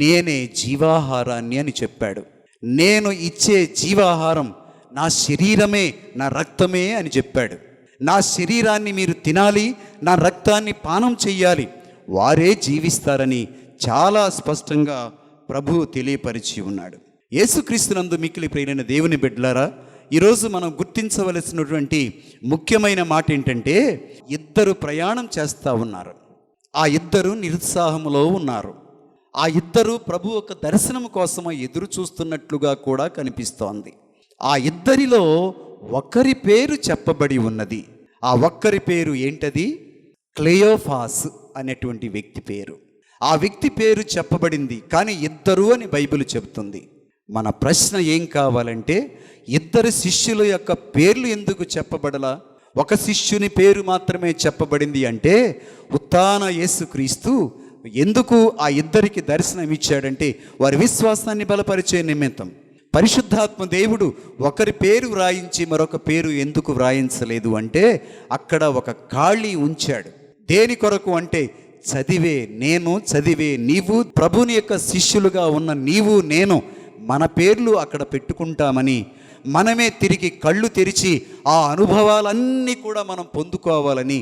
నేనే జీవాహారాన్ని అని చెప్పాడు. నేను ఇచ్చే జీవాహారం నా శరీరమే, నా రక్తమే అని చెప్పాడు. నా శరీరాన్ని మీరు తినాలి, నా రక్తాన్ని పానం చెయ్యాలి, వారే జీవిస్తారని చాలా స్పష్టంగా ప్రభువు తెలియపరిచి ఉన్నాడు. యేసుక్రీస్తునందు మిక్కిలి ప్రియులైన దేవుని బిడ్డలారా, ఈరోజు మనం గుర్తించవలసినటువంటి ముఖ్యమైన మాట ఏంటంటే ఇద్దరు ప్రయాణం చేస్తూ ఉన్నారు. ఆ ఇద్దరు నిరుత్సాహంలో ఉన్నారు. ఆ ఇద్దరు ప్రభు ఒక దర్శనం కోసం ఎదురు చూస్తున్నట్లుగా కూడా కనిపిస్తోంది. ఆ ఇద్దరిలో ఒకరి పేరు చెప్పబడి ఉన్నది. ఆ ఒక్కరి పేరు ఏంటది? క్లెయోఫాస్ అనేటువంటి వ్యక్తి పేరు. ఆ వ్యక్తి పేరు చెప్పబడింది, కానీ ఇద్దరు అని బైబిల్ చెబుతుంది. మన ప్రశ్న ఏం కావాలంటే, ఇద్దరు శిష్యుల యొక్క పేర్లు ఎందుకు చెప్పబడలా? ఒక శిష్యుని పేరు మాత్రమే చెప్పబడింది అంటే ఉత్థాన యేసుక్రీస్తు ఎందుకు ఆ ఇద్దరికి దర్శనం ఇచ్చాడంటే వారి విశ్వాసాన్ని బలపరిచే నిమిత్తం. పరిశుద్ధాత్మ దేవుడు ఒకరి పేరు వ్రాయించి మరొక పేరు ఎందుకు వ్రాయించలేదు అంటే అక్కడ ఒక ఖాళీ ఉంచాడు. దేని కొరకు అంటే చదివే నీవు, ప్రభుని యొక్క శిష్యులుగా ఉన్న నీవు నేను మన పేర్లు అక్కడ పెట్టుకుంటామని, మనమే తిరిగి కళ్ళు తెరిచి ఆ అనుభవాలన్నీ కూడా మనం పొందుకోవాలని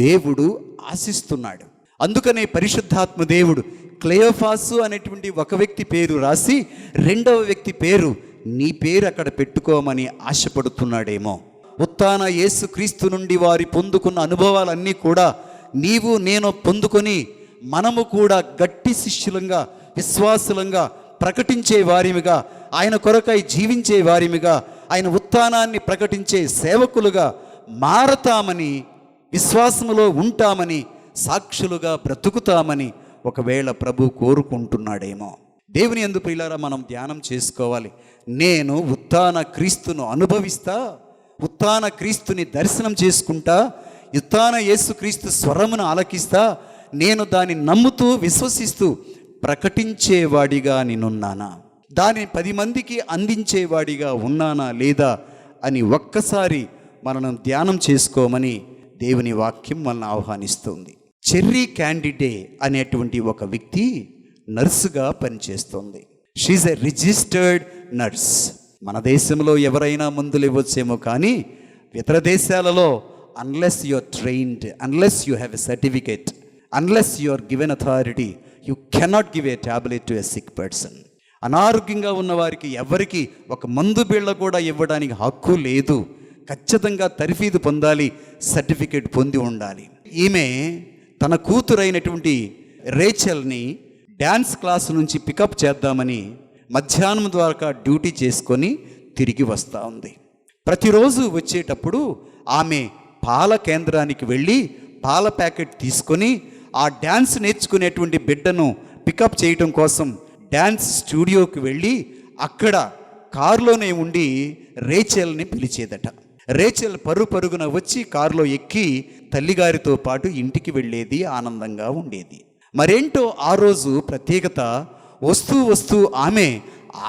దేవుడు ఆశిస్తున్నాడు. అందుకనే పరిశుద్ధాత్మ దేవుడు క్లెయోఫాసు అనేటువంటి ఒక వ్యక్తి పేరు రాసి రెండవ వ్యక్తి పేరు నీ పేరు అక్కడ పెట్టుకోమని ఆశపడుతున్నాడేమో. ఉత్థాన యేసుక్రీస్తు నుండి వారి పొందుకున్న అనుభవాలన్నీ కూడా నీవు నేను పొందుకొని మనము కూడా గట్టి శిష్యులంగా, విశ్వాసులంగా, ప్రకటించే వారిమిగా, ఆయన కొరకై జీవించే వారిమిగా, ఆయన ఉత్థానాన్ని ప్రకటించే సేవకులుగా మారతామని, విశ్వాసములో ఉంటామని, సాక్షులుగా బ్రతుకుతామని ఒకవేళ ప్రభు కోరుకుంటున్నాడేమో. దేవుని యందు ప్రియులారా, మనం ధ్యానం చేసుకోవాలి. నేను ఉత్థాన క్రీస్తును అనుభవిస్తా, ఉత్థాన క్రీస్తుని దర్శనం చేసుకుంటా, ఉత్థాన యేసుక్రీస్తు స్వరమును ఆలకిస్తా, నేను దాన్ని నమ్ముతూ విశ్వసిస్తూ ప్రకటించేవాడిగా నేనున్నానా, దానిని 10 మందికి అందించేవాడిగా ఉన్నానా లేదా అని ఒక్కసారి మనం ధ్యానం చేసుకోమని దేవుని వాక్యం మనల్ని ఆహ్వానిస్తుంది. చెర్రీ క్యాండిడే అనేటువంటి ఒక వ్యక్తి నర్సుగా పనిచేస్తుంది. She a registered nurse. మన దేశంలో ఎవరైనా మందులు ఇవ్వచ్చేమో, కానీ ఇతర దేశాలలో unless you are trained, unless you have a certificate, unless you are given authority, you cannot give a tablet to a sick person. అనారోగ్యంగా ఉన్న వారికి ఎవరికి ఒక మందు బిళ్ళ కూడా ఇవ్వడానికి హక్కు లేదు. ఖచ్చితంగా తర్ఫీదు పొందాలి, సర్టిఫికేట్ పొంది ఉండాలి. ఈమె తన కూతురైనటువంటి రేచల్ని డ్యాన్స్ క్లాస్ నుంచి పికప్ చేద్దామని మధ్యాహ్నం ద్వారా డ్యూటీ చేసుకొని తిరిగి వస్తూ ఉంది. ప్రతిరోజు వచ్చేటప్పుడు ఆమె పాల కేంద్రానికి వెళ్ళి పాల ప్యాకెట్ తీసుకొని ఆ డ్యాన్స్ నేర్చుకునేటువంటి బిడ్డను పికప్ చేయటం కోసం డ్యాన్స్ స్టూడియోకి వెళ్ళి అక్కడ కారులోనే ఉండి రేచల్ని పిలిచేదట. రేచల్ పరుగున వచ్చి కారులో ఎక్కి తల్లిగారితో పాటు ఇంటికి వెళ్ళేది, ఆనందంగా ఉండేది. మరేంటో ఆ రోజు ప్రత్యేకత, వస్తూ ఆమె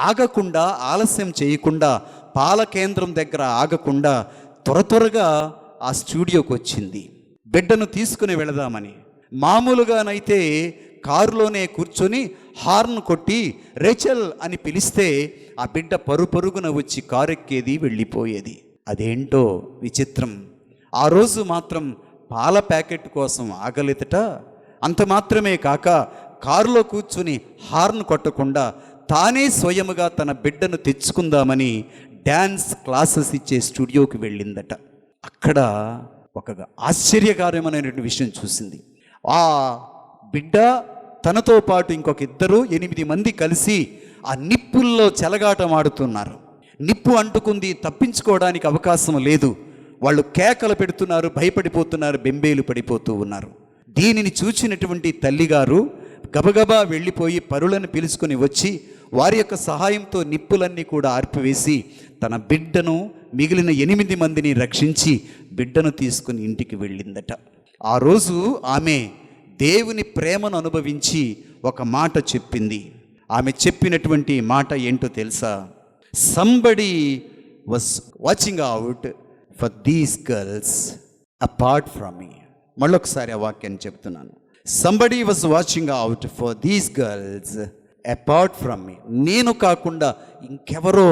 ఆగకుండా, ఆలస్యం చేయకుండా, పాల కేంద్రం దగ్గర ఆగకుండా త్వరగా ఆ స్టూడియోకి వచ్చింది బిడ్డను తీసుకుని వెళదామని. మామూలుగానైతే కారులోనే కూర్చొని హార్న్ కొట్టి రేచల్ అని పిలిస్తే ఆ బిడ్డ పరుగున వచ్చి కారు ఎక్కేది, వెళ్ళిపోయేది. అదేంటో విచిత్రం, ఆ రోజు మాత్రం పాల ప్యాకెట్ కోసం ఆగలేదట. అంత మాత్రమే కాక కారులో కూర్చుని హార్న్ కొట్టకుండా తానే స్వయముగా తన బిడ్డను తెచ్చుకుందామని డ్యాన్స్ క్లాసెస్ ఇచ్చే స్టూడియోకి వెళ్ళిందట. అక్కడ ఒక ఆశ్చర్యకరమైనటువంటి విషయం చూసింది. ఆ బిడ్డ తనతో పాటు ఇంకొక 8 మంది కలిసి ఆ నిప్పుల్లో చెలగాటమాడుతున్నారు. నిప్పు అంటుకుంది, తప్పించుకోవడానికి అవకాశం లేదు. వాళ్ళు కేకలు పెడుతున్నారు, భయపడిపోతున్నారు, బెంబేలు పడిపోతూ ఉన్నారు. దీనిని చూచినటువంటి తల్లిగారు గబగబా వెళ్ళిపోయి పరులను పిలుచుకొని వచ్చి వారి యొక్క సహాయంతో నిప్పులన్నీ కూడా ఆర్పివేసి తన బిడ్డను, మిగిలిన 8 మందిని రక్షించి బిడ్డను తీసుకుని ఇంటికి వెళ్ళిందట. ఆ రోజు ఆమె దేవుని ప్రేమను అనుభవించి ఒక మాట చెప్పింది. ఆమె చెప్పినటువంటి మాట ఏంటో తెలుసా? Somebody was watching out for these girls apart from మీ. మళ్ళొకసారి ఆ వాక్యాన్ని చెప్తున్నాను. Somebody was watching out for these girls apart from మీ. నేను కాకుండా ఇంకెవరో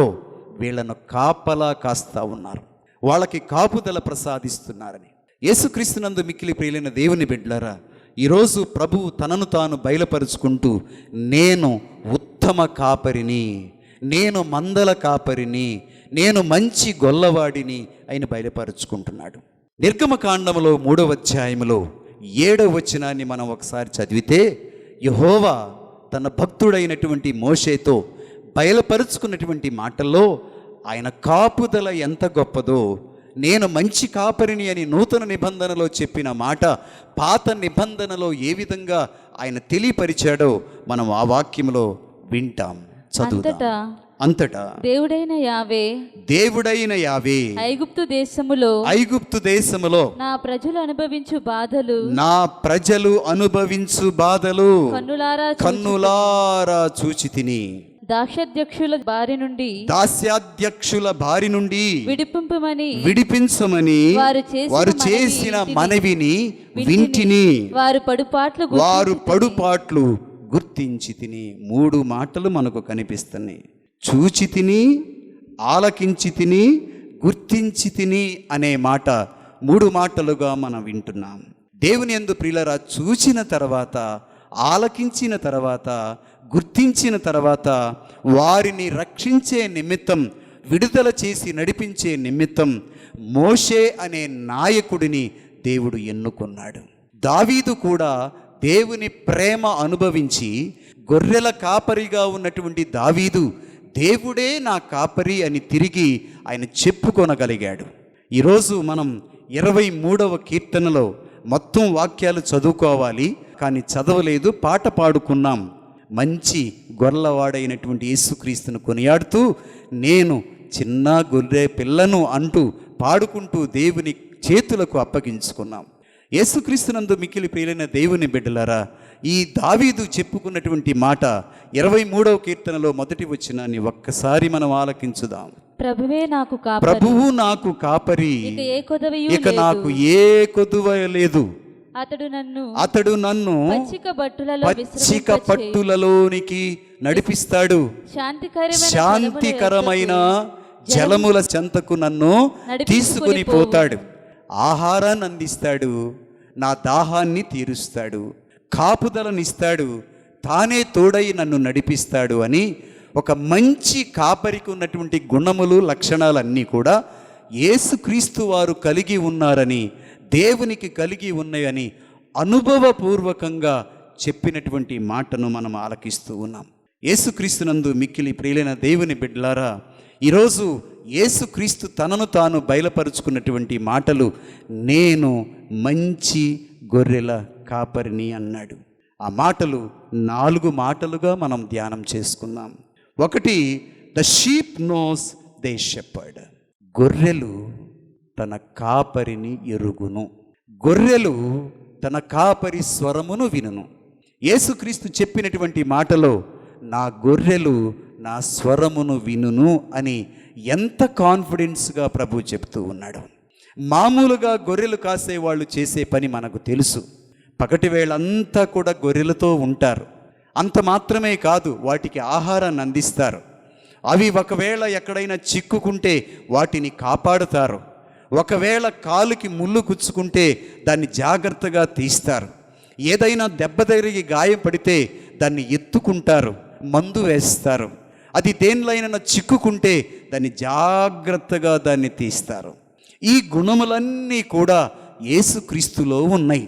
వీళ్ళను కాపలా కాస్తా ఉన్నారు, వాళ్ళకి కాపుదల ప్రసాదిస్తున్నారని. యేసుక్రీస్తునందు మిక్కిలి ప్రియులైన దేవుని బిడ్డలారా, ఈరోజు ప్రభువు తనను తాను బయలుపరుచుకుంటూ నేను ఉత్తమ కాపరిని, నేను మందల కాపరిని, నేను మంచి గొల్లవాడిని ఆయన బయలుపరుచుకుంటున్నాడు. నిర్గమకాండములో 3వ అధ్యాయములో 7వ వచనాన్ని మనం ఒకసారి చదివితే, యెహోవా తన భక్తుడైనటువంటి మోషేతో బయలుపరుచుకున్నటువంటి మాటల్లో ఆయన కాపుదల ఎంత గొప్పదో, నేను మంచి కాపరిని అని నూతన నిబంధనలో చెప్పిన మాట పాత నిబంధనలో ఏ విధంగా ఆయన తెలియపరిచాడో మనం ఆ వాక్యంలో వింటాం, చదువుతాం. అంతటా దేవుడైన యావే ఐగుప్తు దేశములో నా ప్రజలు అనుభవించు బాధలు కన్నులారా చూచి తిని దాస్యాధ్యక్షుల బారి నుండి విడిపించమని వారు చేసిన మనవిని వింటిని, వారు పడుపాట్లు గుర్తించి తిని. 3 మాటలు మనకు కనిపిస్తున్నాయి. చూచి తిని, ఆలకించి తిని, గుర్తించి తిని అనే మాట 3 మాటలుగా మనం వింటున్నాం. దేవుని యందు ప్రియులారా, చూచిన తర్వాత, ఆలకించిన తర్వాత, గుర్తించిన తర్వాత వారిని రక్షించే నిమిత్తం, విడుదల చేసి నడిపించే నిమిత్తం మోషే అనే నాయకుడిని దేవుడు ఎన్నుకున్నాడు. దావీదు కూడా దేవుని ప్రేమ అనుభవించి గొర్రెల కాపరిగా ఉన్నటువంటి దావీదు దేవుడే నా కాపరి అని తిరిగి ఆయన చెప్పుకొనగలిగాడు. ఈరోజు మనం 23వ కీర్తనలో మొత్తం వాక్యాలు చదువుకోవాలి, కానీ చదవలేదు, పాట పాడుకున్నాం. మంచి గొర్రెలవాడైనటువంటి యేసుక్రీస్తును కొనియాడుతూ నేను చిన్న గొర్రె పిల్లను అంటూ పాడుకుంటూ దేవుని చేతులకు అప్పగించుకున్నాం. యేసుక్రీస్తునందు మిక్కిలి ప్రియులైన దేవుని బిడ్డలారా, ఈ దావీదు చెప్పుకున్నటువంటి మాట 23వ కీర్తనలో 1వ వచనాన్ని ఒక్కసారి మనం ఆలకించుదాం. ప్రభువు నాకు కాపరి, ఇక నాకు ఏ కొదువ లేదు. అతడు నన్ను పచ్చిక పట్టులలోనికి నడిపిస్తాడు, శాంతికరమైన జలముల చెంతకు నన్ను తీసుకుని పోతాడు. ఆహారాన్ని అందిస్తాడు, నా దాహాన్ని తీరుస్తాడు, కాపుదలనిస్తాడు, తానే తోడై నన్ను నడిపిస్తాడు అని ఒక మంచి కాపరికి ఉన్నటువంటి గుణములు, లక్షణాలన్నీ కూడా యేసుక్రీస్తు వారు కలిగి ఉన్నారని, దేవునికి కలిగి ఉన్నాయని అనుభవపూర్వకంగా చెప్పినటువంటి మాటను మనం ఆలకిస్తూ ఉన్నాం. యేసుక్రీస్తునందు మిక్కిలి ప్రియులైన దేవుని బిడ్డలారా, ఈరోజు యేసుక్రీస్తు తనను తాను బయలుపరుచుకున్నటువంటి మాటలు నేను మంచి గొర్రెల కాపరిని అన్నాడు. ఆ మాటలు 4 మాటలుగా మనం ధ్యానం చేసుకున్నాం. 1, the sheep knows the shepherd. గొర్రెలు తన కాపరిని ఎరుగును, గొర్రెలు తన కాపరి స్వరమును వినును. యేసుక్రీస్తు చెప్పినటువంటి మాటలో నా గొర్రెలు నా స్వరమును వినును అని ఎంత కాన్ఫిడెన్స్గా ప్రభు చెప్తూ ఉన్నాడు. మామూలుగా గొర్రెలు కాసేవాళ్ళు చేసే పని మనకు తెలుసు. పగటి వేళంతా కూడా గొర్రెలతో ఉంటారు. అంత మాత్రమే కాదు, వాటికి ఆహారాన్ని అందిస్తారు. అవి ఒకవేళ ఎక్కడైనా చిక్కుకుంటే వాటిని కాపాడుతారు. ఒకవేళ కాలుకి ముళ్ళు గుచ్చుకుంటే దాన్ని జాగ్రత్తగా తీస్తారు. ఏదైనా దెబ్బ తగిలి గాయం పడితే దాన్ని ఎత్తుకుంటారు, మందు వేస్తారు. అది దేనిలైనా చిక్కుకుంటే దాన్ని జాగ్రత్తగా దాన్ని తీస్తారు. ఈ గుణములన్నీ కూడా యేసుక్రీస్తులో ఉన్నాయి.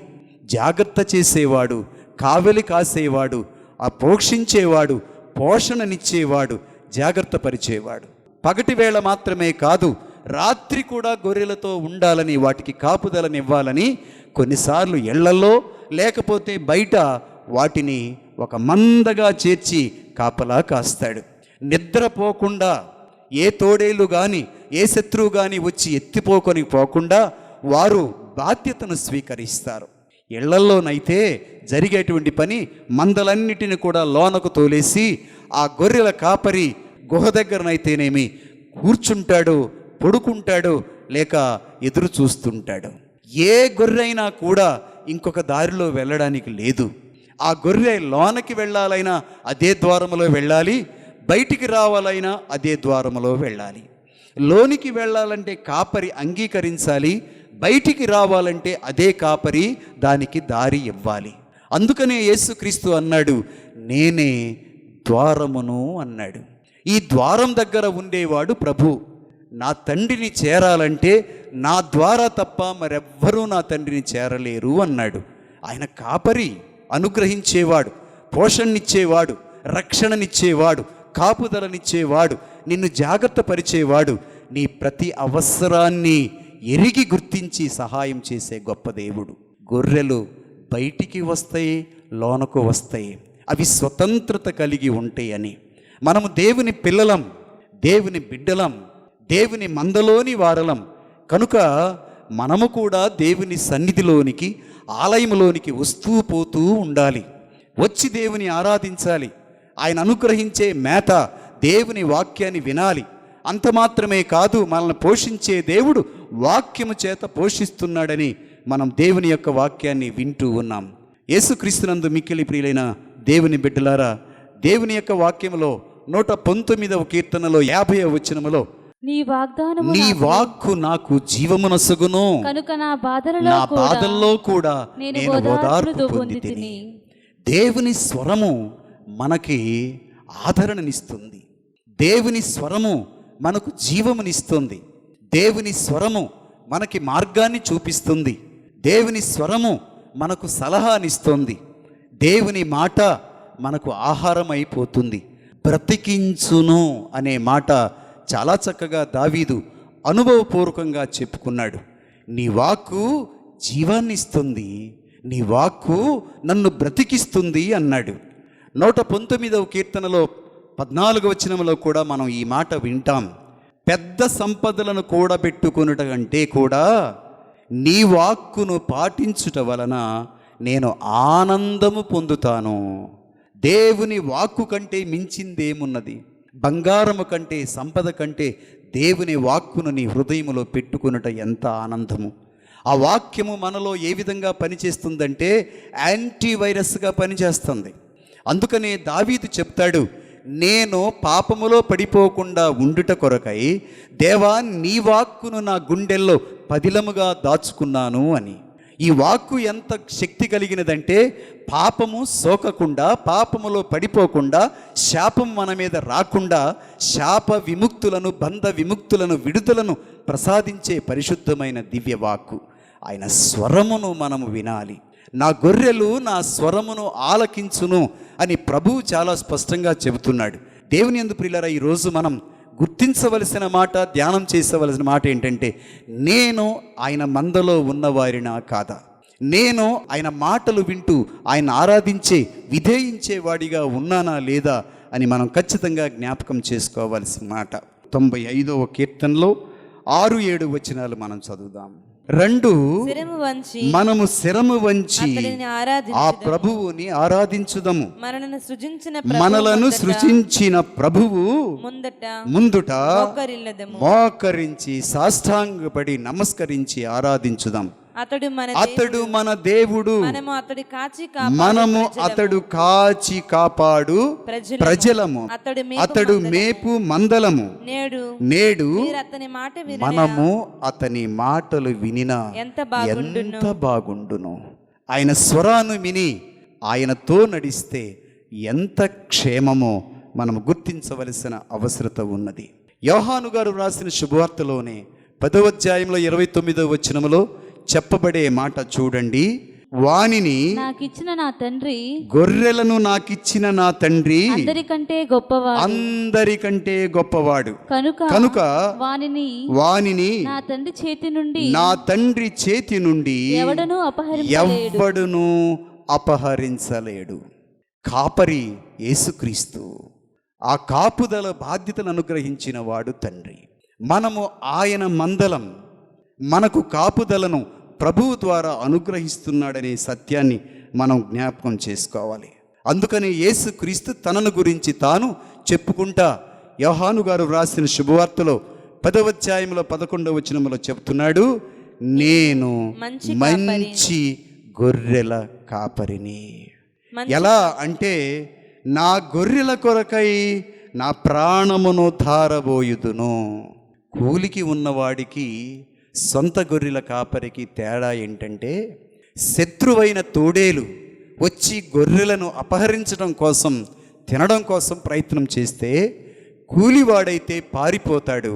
జాగ్రత్త చేసేవాడు, కావలి కాసేవాడు, ఆ పోషించేవాడు, పోషణనిచ్చేవాడు, జాగ్రత్త పరిచేవాడు. పగటి వేళ మాత్రమే కాదు, రాత్రి కూడా గొర్రెలతో ఉండాలని, వాటికి కాపుదలనివ్వాలని కొన్నిసార్లు ఇళ్లలో లేకపోతే బయట వాటిని ఒక మందగా చేర్చి కాపలా కాస్తాడు. నిద్రపోకుండా ఏ తోడేళ్ళు కానీ ఏ శత్రువు కానీ వచ్చి ఎత్తిపోకొని పోకుండా వారు బాధ్యతను స్వీకరిస్తారు. ఇళ్లల్లోనైతే జరిగేటువంటి పని, మందలన్నిటిని కూడా లోనకు తోలేసి ఆ గొర్రెల కాపరి గుహ దగ్గరనైతేనేమి కూర్చుంటాడు, పడుకుంటాడు, లేక ఎదురు చూస్తుంటాడు. ఏ గొర్రె అయినా కూడా ఇంకొక దారిలో వెళ్ళడానికి లేదు. ఆ గొర్రె లోనకి వెళ్ళాలైనా అదే ద్వారములో వెళ్ళాలి, బయటికి రావాలైనా అదే ద్వారములో వెళ్ళాలి. లోనికి వెళ్ళాలంటే కాపరి అంగీకరించాలి, బయటికి రావాలంటే అదే కాపరి దానికి దారి ఇవ్వాలి. అందుకనే యేసుక్రీస్తు అన్నాడు, నేనే ద్వారమును అన్నాడు. ఈ ద్వారం దగ్గర ఉండేవాడు ప్రభు. నా తండ్రిని చేరాలంటే నా ద్వారా తప్ప మరెవ్వరూ నా తండ్రిని చేరలేరు అన్నాడు. ఆయన కాపరి, అనుగ్రహించేవాడు, పోషణనిచ్చేవాడు, రక్షణనిచ్చేవాడు, కాపుదలనిచ్చేవాడు, నిన్ను జాగ్రత్త పరిచేవాడు, నీ ప్రతి అవసరాన్ని ఎరిగి గుర్తించి సహాయం చేసే గొప్ప దేవుడు. గొర్రెలు బయటికి వస్తాయి, లోనకు వస్తాయి, అవి స్వతంత్రత కలిగి ఉంటాయని. మనము దేవుని పిల్లలం, దేవుని బిడ్డలం, దేవుని మందలోని వారలం కనుక మనము కూడా దేవుని సన్నిధిలోనికి, ఆలయంలోనికి వస్తూ పోతూ ఉండాలి. వచ్చి దేవుని ఆరాధించాలి. ఆయన అనుగ్రహించే మేత దేవుని వాక్యాన్ని వినాలి. అంత మాత్రమే కాదు, మనల్ని పోషించే దేవుడు వాక్యము చేత పోషిస్తున్నాడని మనం దేవుని యొక్క వాక్యాన్ని వింటూ ఉన్నాం. యేసుక్రీస్తునందు మిక్కిలి ప్రియులైన దేవుని బిడ్డలారా, దేవుని యొక్క వాక్యములో 119వ కీర్తనలో 50వ వచనములో, నీ వాక్కు నాకు జీవమునొసగును, కనుక నా బాధల్లో కూడా నేను ఓదార్పు పొందితిని. దేవుని స్వరము మనకి ఆదరణనిస్తుంది. దేవుని స్వరము మనకు జీవమునిస్తుంది. దేవుని స్వరము మనకి మార్గాన్ని చూపిస్తుంది. దేవుని స్వరము మనకు సలహానిస్తుంది. దేవుని మాట మనకు ఆహారం అయిపోతుంది. బ్రతికించును అనే మాట చాలా చక్కగా దావీదు అనుభవపూర్వకంగా చెప్పుకున్నాడు. నీ వాక్కు జీవాన్నిస్తుంది, నీ వాక్కు నన్ను బ్రతికిస్తుంది అన్నాడు. 119వ కీర్తనలో 14వ వచనంలో కూడా మనం ఈ మాట వింటాం. పెద్ద సంపదలను కూడబెట్టుకొనుట కంటే కూడా నీ వాక్కును పాటించుట వలన నేను ఆనందము పొందుతాను. దేవుని వాక్కు కంటే మించిందేమున్నది? బంగారము కంటే, సంపద కంటే దేవుని వాక్కును నీ హృదయములో పెట్టుకొనుట ఎంత ఆనందము. ఆ వాక్యము మనలో ఏ విధంగా పనిచేస్తుందంటే యాంటీవైరస్గా పనిచేస్తుంది. అందుకనే దావీదు చెప్తాడు, నేను పాపములో పడిపోకుండా ఉండుట కొరకై దేవా నీ వాక్కును నా గుండెల్లో పదిలముగా దాచుకున్నాను అని. ఈ వాక్కు ఎంత శక్తి కలిగినదంటే పాపము సోకకుండా, పాపములో పడిపోకుండా, శాపం మన మీద రాకుండా, శాప విముక్తులను, బంధ విముక్తులను, విడుదలను ప్రసాదించే పరిశుద్ధమైన దివ్య వాక్కు. ఆయన స్వరమును మనము వినాలి. నా గొర్రెలు నా స్వరమును ఆలకించును అని ప్రభువు చాలా స్పష్టంగా చెబుతున్నాడు. దేవుని యందు ప్రియులారా, ఈరోజు మనం గుర్తించవలసిన మాట, ధ్యానం చేసవలసిన మాట ఏంటంటే, నేను ఆయన మందలో ఉన్నవారినా కాదా? నేను ఆయన మాటలు వింటూ ఆయన ఆరాధించే, విధేయించేవాడిగా ఉన్నానా లేదా అని మనం ఖచ్చితంగా జ్ఞాపకం చేసుకోవాల్సిన మాట. 95వ కీర్తనలో 6-7 వచనాలు మనం చదువుదాం. 2 మనము శిరము వంచి ఆ ప్రభువుని ఆరాధించుదము. మనలను సృజించిన ప్రభువు ముందుట మోకరించి సాష్టాంగపడి నమస్కరించి ఆరాధించుదాం. అతడు మన దేవుడు, మనము అతడు కాచి కాపాడు ప్రజలము, అతడు మేపు మందలము. నేడు మనము అతని మాటలు వినినా ఎంత బాగుండును. ఆయన స్వరాన్ని విని ఆయనతో నడిస్తే ఎంత క్షేమమో మనం గుర్తించవలసిన అవసరత ఉన్నది. యోహాను గారు రాసిన శుభవార్తలోనే 10వ అధ్యాయంలో 29వ వచనములో చెప్పబడే మాట చూడండి. వానిని నాకిచ్చిన నా తండ్రి గొర్రెలను నాకిచ్చిన నా తండ్రి అందరికంటే గొప్పవాడు. అందరికంటే గొప్పవాడు కనుక వానిని నా తండ్రి చేతి నుండి నా తండ్రి చేతి నుండి ఎవడనూ అపహరింపలేడు. ఎవ్వడును అపహరించలేడు. కాపరి యేసుక్రీస్తు. ఆ కాపుదల బాధ్యతను అనుగ్రహించిన వాడు తండ్రి. మనము ఆయన మందలం. మనకు కాపుదలను ప్రభువు ద్వారా అనుగ్రహిస్తున్నాడనే సత్యాన్ని మనం జ్ఞాపకం చేసుకోవాలి. అందుకని యేసుక్రీస్తు తనను గురించి తాను చెప్పుకుంటా యోహాను గారు వ్రాసిన శుభవార్తలో 10వ అధ్యాయంలో 11వ వచనంలో చెప్తున్నాడు, నేను మంచి గొర్రెల కాపరిని. ఎలా అంటే, నా గొర్రెల కొరకై నా ప్రాణమును ధారబోయుదును. కూలికి ఉన్నవాడికి సొంత గొర్రెల కాపరికి తేడా ఏంటంటే, శత్రువైన తోడేలు వచ్చి గొర్రెలను అపహరించడం కోసం, తినడం కోసం ప్రయత్నం చేస్తే, కూలివాడైతే పారిపోతాడు,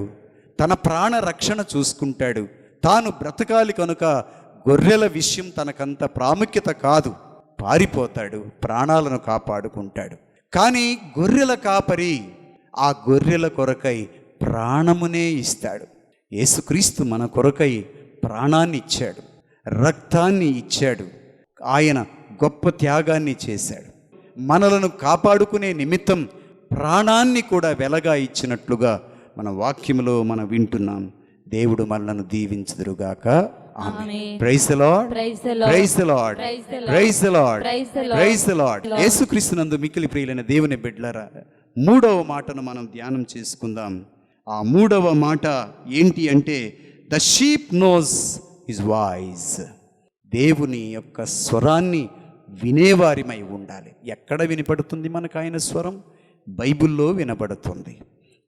తన ప్రాణ రక్షణ చూసుకుంటాడు. తాను బ్రతకాలి కనుక గొర్రెల విషయం తనకంత ప్రాముఖ్యత కాదు, పారిపోతాడు, ప్రాణాలను కాపాడుకుంటాడు. కానీ గొర్రెల కాపరి ఆ గొర్రెల కొరకై ప్రాణమునే ఇస్తాడు. యేసుక్రీస్తు మన కొరకై ప్రాణాన్ని ఇచ్చాడు, రక్తాన్ని ఇచ్చాడు. ఆయన గొప్ప త్యాగాన్ని చేశాడు. మనలను కాపాడుకునే నిమిత్తం ప్రాణాన్ని కూడా వెలగా ఇచ్చినట్లుగా మన వాక్యములో మనం వింటున్నాం. దేవుడు మనలను దీవించుదురుగాక. ఆమేన్. Praise the lord. Praise the lord. Praise the lord. Praise the lord. యేసుక్రీస్తునందు మిక్కిలి ప్రియులైన దేవుని బిడ్డలారా, 3వ మాటను మనం ధ్యానం చేసుకుందాం. ఆ 3వ మాట ఏంటి అంటే, the sheep knows his voice. దేవుని యొక్క స్వరాన్ని వినేవారిమై ఉండాలి. ఎక్కడ వినపడుతుంది మనకు ఆయన స్వరం? బైబిల్లో వినపడుతుంది.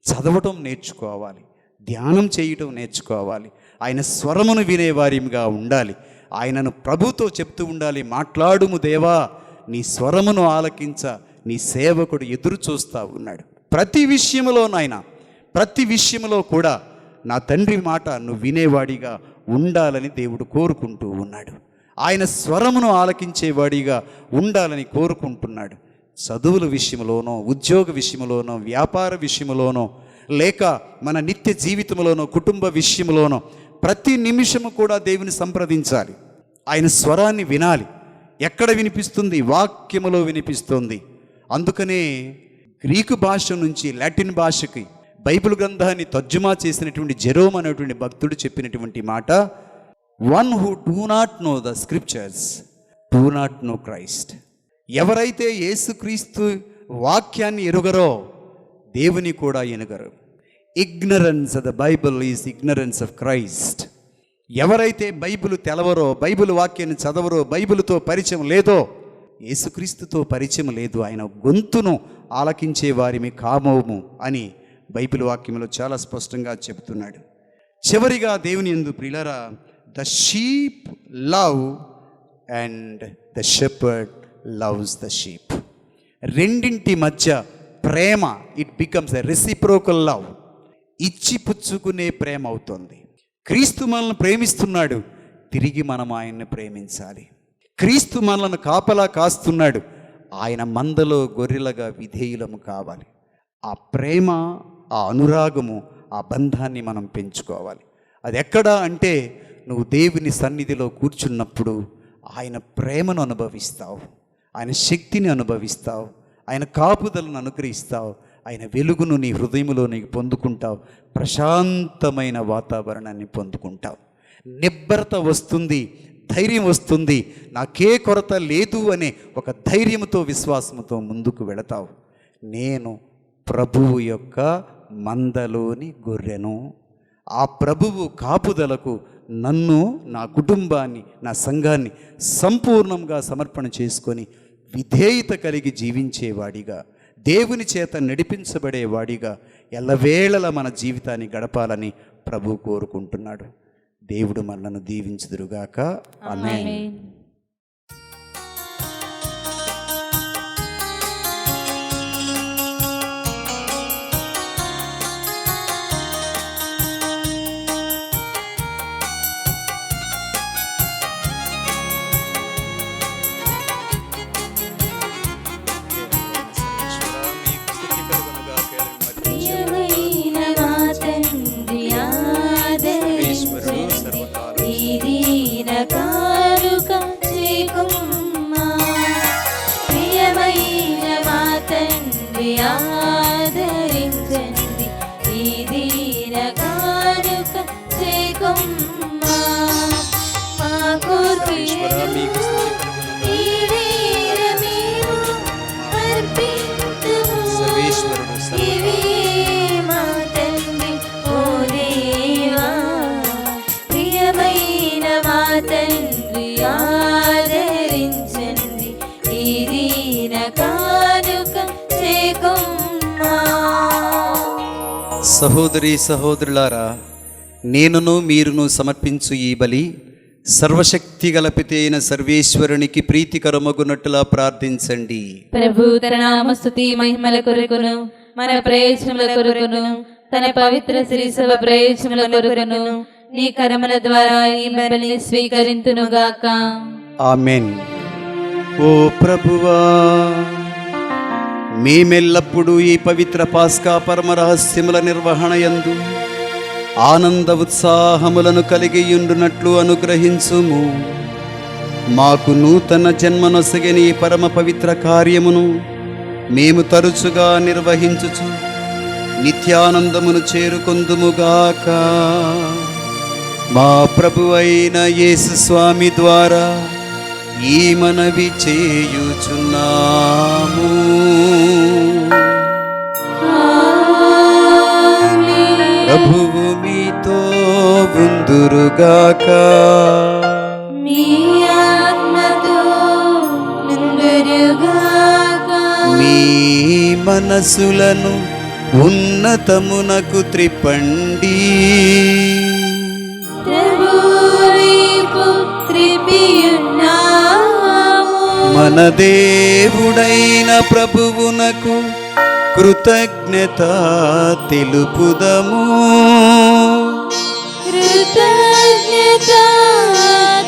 చదవటం నేర్చుకోవాలి, ధ్యానం చేయటం నేర్చుకోవాలి. ఆయన స్వరమును వినేవారిగా ఉండాలి. ఆయనను ప్రభుతో చెప్తూ ఉండాలి, మాట్లాడుము దేవా, నీ స్వరమును ఆలకించ నీ సేవకుడు ఎదురు చూస్తూ ఉన్నాడు. ప్రతి విషయంలో నాయన, ప్రతి విషయంలో కూడా నా తండ్రి మాట నువ్వు వినేవాడిగా ఉండాలని దేవుడు కోరుకుంటూ ఉన్నాడు. ఆయన స్వరమును ఆలకించేవాడిగా ఉండాలని కోరుకుంటున్నాడు. చదువుల విషయంలోనో, ఉద్యోగ విషయంలోనో, వ్యాపార విషయంలోనో, లేక మన నిత్య జీవితంలోనో, కుటుంబ విషయంలోనో ప్రతి నిమిషము కూడా దేవుని సంప్రదించాలి. ఆయన స్వరాన్ని వినాలి. ఎక్కడ వినిపిస్తుంది? వాక్యములో వినిపిస్తుంది. అందుకనే గ్రీకు భాష నుంచి లాటిన్ భాషకి బైబిల్ గ్రంథాన్ని తర్జుమా చేసినటువంటి జెరోమ్ అనేటువంటి భక్తుడు చెప్పినటువంటి మాట, one who do not know the scriptures do not know Christ. ఎవరైతే యేసుక్రీస్తు వాక్యాన్ని ఎరుగరో దేవుని కూడా ఎరుగరు. Ignorance of the Bible is ignorance of Christ. ఎవరైతే బైబిల్ తెలవరో, బైబిల్ వాక్యాన్ని చదవరో, బైబిల్తో పరిచయం లేదో, యేసుక్రీస్తుతో పరిచయం లేదు, ఆయన గొంతును ఆలకించే వారిమి కామోము అని బైబిల్ వాక్యంలో చాలా స్పష్టంగా చెబుతున్నాడు. చివరిగా దేవుని యందు ప్రియులారా, the sheep love and the shepherd loves the sheep. రెండింటి మధ్య ప్రేమ, it becomes a reciprocal love. ఇచ్చి పుచ్చుకునే ప్రేమ అవుతుంది. క్రీస్తు మనల్ని ప్రేమిస్తున్నాడు, తిరిగి మనం ఆయన్ని ప్రేమించాలి. క్రీస్తు మనలను కాపలా కాస్తున్నాడు, ఆయన మందలో గొర్రెలుగా విధేయులము కావాలి. ఆ ప్రేమ, ఆ అనురాగము, ఆ బంధాన్ని మనం పెంచుకోవాలి. అది ఎక్కడా అంటే, నువ్వు దేవుని సన్నిధిలో కూర్చున్నప్పుడు ఆయన ప్రేమను అనుభవిస్తావు, ఆయన శక్తిని అనుభవిస్తావు, ఆయన కాపుదలను అనుగ్రహిస్తావు, ఆయన వెలుగును నీ హృదయంలో నీకు పొందుకుంటావు, ప్రశాంతమైన వాతావరణాన్ని పొందుకుంటావు. నిబ్బరత వస్తుంది, ధైర్యం వస్తుంది. నాకే కొరత లేదు అనే ఒక ధైర్యంతో, విశ్వాసంతో ముందుకు వెళతావు. నేను ప్రభువు యొక్క మందలోని గొర్రెను. ఆ ప్రభువు కాపుదలకు నన్ను, నా కుటుంబాన్ని, నా సంఘాన్ని సంపూర్ణంగా సమర్పణ చేసుకొని విధేయత కలిగి జీవించేవాడిగా, దేవుని చేత నడిపించబడేవాడిగా ఎల్లవేళలా మన జీవితాన్ని గడపాలని ప్రభు కోరుకుంటున్నాడు. దేవుడు మనలను దీవించుదురుగాక. ఆమేన్. ఆదరించండి ఈ దీన కానుక చేకొమ్మా మా కోర్కెలు ఈ వీర మేము అర్పింతుము ఇవే మా తండ్రి ఓ దేవా ప్రియమైన మా తండ్రి ఆదరించండి ఈ దీన కానుక చేకొమ్మా. సహోదరి సహోదరులారా, నేనును మీరును సమర్పించు ఈ బలి సర్వశక్తి గల పితి అయిన సర్వేశ్వరునికి ప్రీతికరమగునట్లుగా ప్రార్థించండి. ప్రభు తన నామస్తుతి మహిమల కొరకును మన ప్రయోజనముల కొరకును తన పవిత్ర శ్రీసభ ప్రయోజనముల కొరకును నీ కరముల ద్వారా ఈ బలిని స్వీకరింతునుగాక. ఆమెన్. ఓ ప్రభువా, మేమెల్లప్పుడూ ఈ పవిత్ర పాస్కా పరమ రహస్యముల నిర్వహణ యందు ఆనంద ఉత్సాహములను కలిగియుండునట్లు అనుగ్రహించుము. మాకు నూతన జన్మనొసగని ఈ పరమ పవిత్ర కార్యమును మేము తరచుగా నిర్వహించుచు నిత్యానందమును చేరుకొందుముగాక. మా ప్రభువైన యేసు స్వామి ద్వారా ఈ మనవి చేయుచున్నాము. ప్రభువు మీతో ఉందురుగాక. మీ ఆత్మతో నుండురుగాక. మీ మనసులను ఉన్నతమునకు త్రిప్పండి. ప్రభువైపు త్రిప్పియున్నాము. మన దేవుడైన ప్రభువునకు కృతజ్ఞత తెలుపుదము. కృతజ్ఞత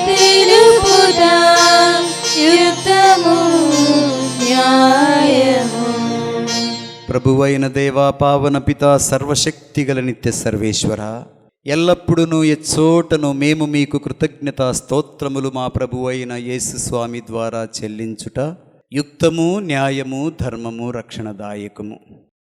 తెలుపుదాం, యుక్తము న్యాయము. ప్రభువైన దేవా, పావన పితా, సర్వశక్తిగల నిత్య సర్వేశ్వర, ఎల్లప్పుడూ ఎచ్చోటను మేము మీకు కృతజ్ఞత స్తోత్రములు మా ప్రభువైన యేసు స్వామి ద్వారా చెల్లించుట యుక్తము, న్యాయము, ధర్మము, రక్షణదాయకము.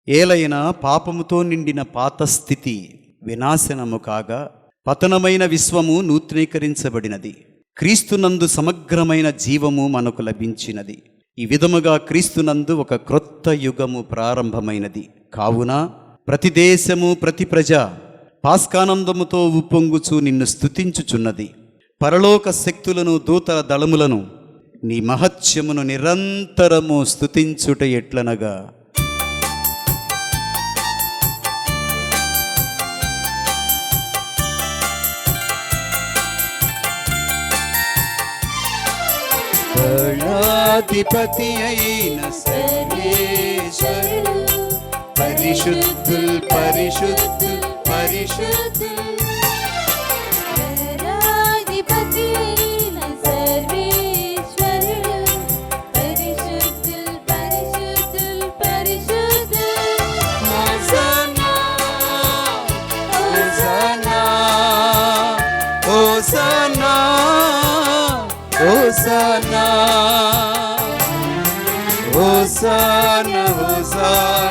ఏలైనా పాపముతో నిండిన పాత స్థితి వినాశనము కాగా పతనమైన విశ్వము నూతనీకరించబడినది. క్రీస్తునందు సమగ్రమైన జీవము మనకు లభించినది. ఈ విధముగా క్రీస్తునందు ఒక క్రొత్త యుగము ప్రారంభమైనది. కావున ప్రతి దేశము, ప్రతి ప్రజ పాస్కానందముతో ఉప్పొంగుచు నిన్ను స్తుతించుచున్నది. పరలోక శక్తులను, దూతల దళములను నీ మహత్యమును నిరంతరము స్తుతించుట ఎట్లనగా, దళాధిపతి అయిన సర్వేశ్వరుడు పరిశుద్ధుల్ పరిశుద్ధుల్ పరిశుద్ధుల్. రాధిపతి అయిన సర్వేశ్వరుడు పరిశుద్ధుల్ పరిశుద్ధుల్ పరిశుద్ధుల్. హోసన్నా, హోసన్నా, హోసన్నా, హోసన్నా, హోసన్నా, హోసన్నా,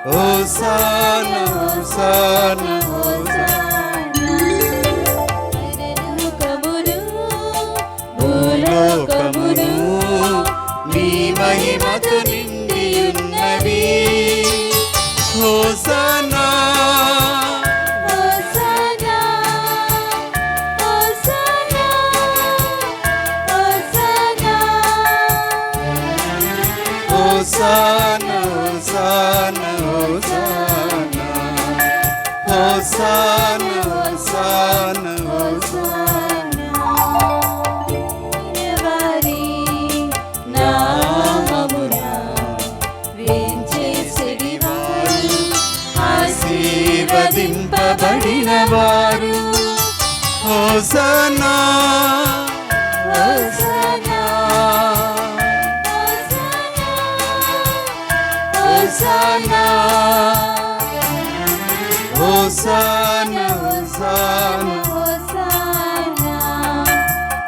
హోసన్నా, హోసన్నా, హోసన్నా. పరలోకమును భూలోకమును నీ మహిమతో నిండియున్నవి. హోసన్నా, హోసన్నా, హోసన్నా, హోసన్నా. హోసన్నా, హోసన్నా, హోసన్నా, హోసన్నా, హోసన్నా, హోసన్నా. వారి నామమున వేంచేసిరి వారు ఆశీర్వదింపబడిన వారు. హోసన్నా, హోసన్నా, హోసన్నా, హోసన్నా, హోసన్నా, హోసన్నా,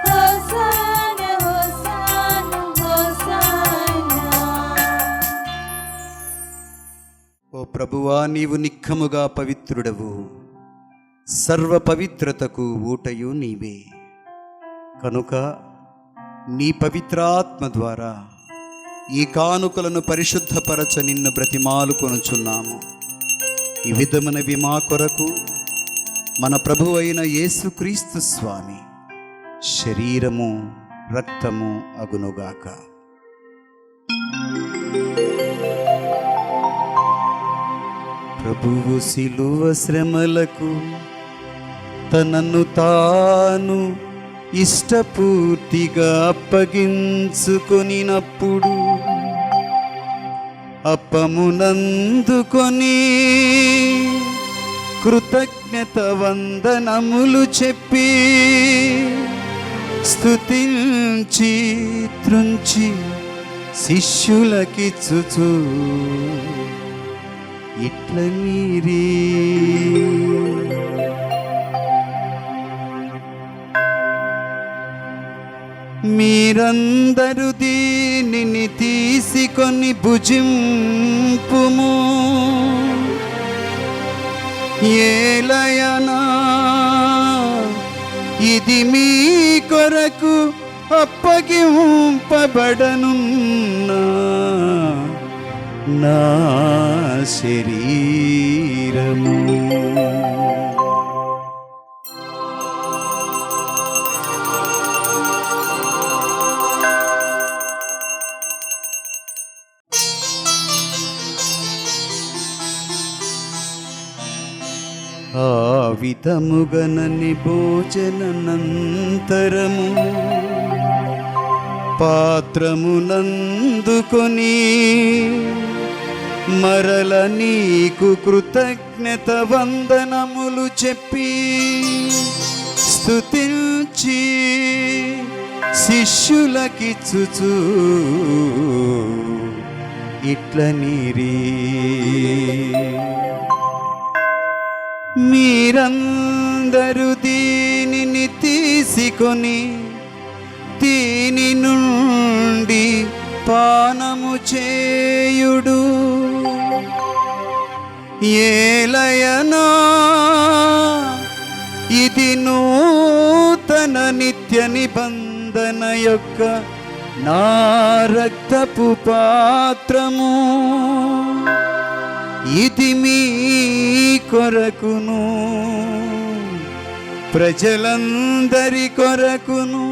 హోసన్నా, హోసన్నా, హోసన్నా. ప్రభువా, నీవు నిక్కముగా పవిత్రుడవు, సర్వ పవిత్రతకు ఊటయు నీవే. కనుక నీ పవిత్రాత్మ ద్వారా ఈ కానుకలను పరిశుద్ధపరచ నిన్ను బ్రతిమాలుకొనుచున్నాము. ఈ విధమునవి మా కొరకు మన ప్రభు అయిన యేసుక్రీస్తు స్వామి శరీరము రక్తము అగునుగాక. ప్రభువు శిలువ శ్రమలకు తనను తాను ఇష్టపూర్తిగా అప్పగించుకొనినప్పుడు అప్పమునందుకొని కృతజ్ఞత వందనములు చెప్పి స్తుతించి త్రుంచి శిష్యులకిచ్చుచు ఇట్ల నీరీ, మీరందరూ దీనిని తీసుకొని భుజింపుము. ఏలయనా ఇది మీ కొరకు అప్పగింపబడనున్నా నా శరీరము. ఆ విధముగనని భోజనంతరము పాత్రమునందుకొని మరల నీకు కృతజ్ఞత వందనములు చెప్పి స్తుతించి శిష్యులకిచ్చుచు ఇట్ల నీరీ, మీరందరూ దీనిని తీసుకొని దీని నుండి పానము చేయుడు. ఏలయనా ఇది నూతన నిత్య నిబంధన యొక్క నా రక్తపు పాత్రము. ఇది మీ కొరకును ప్రజలందరి కొరకును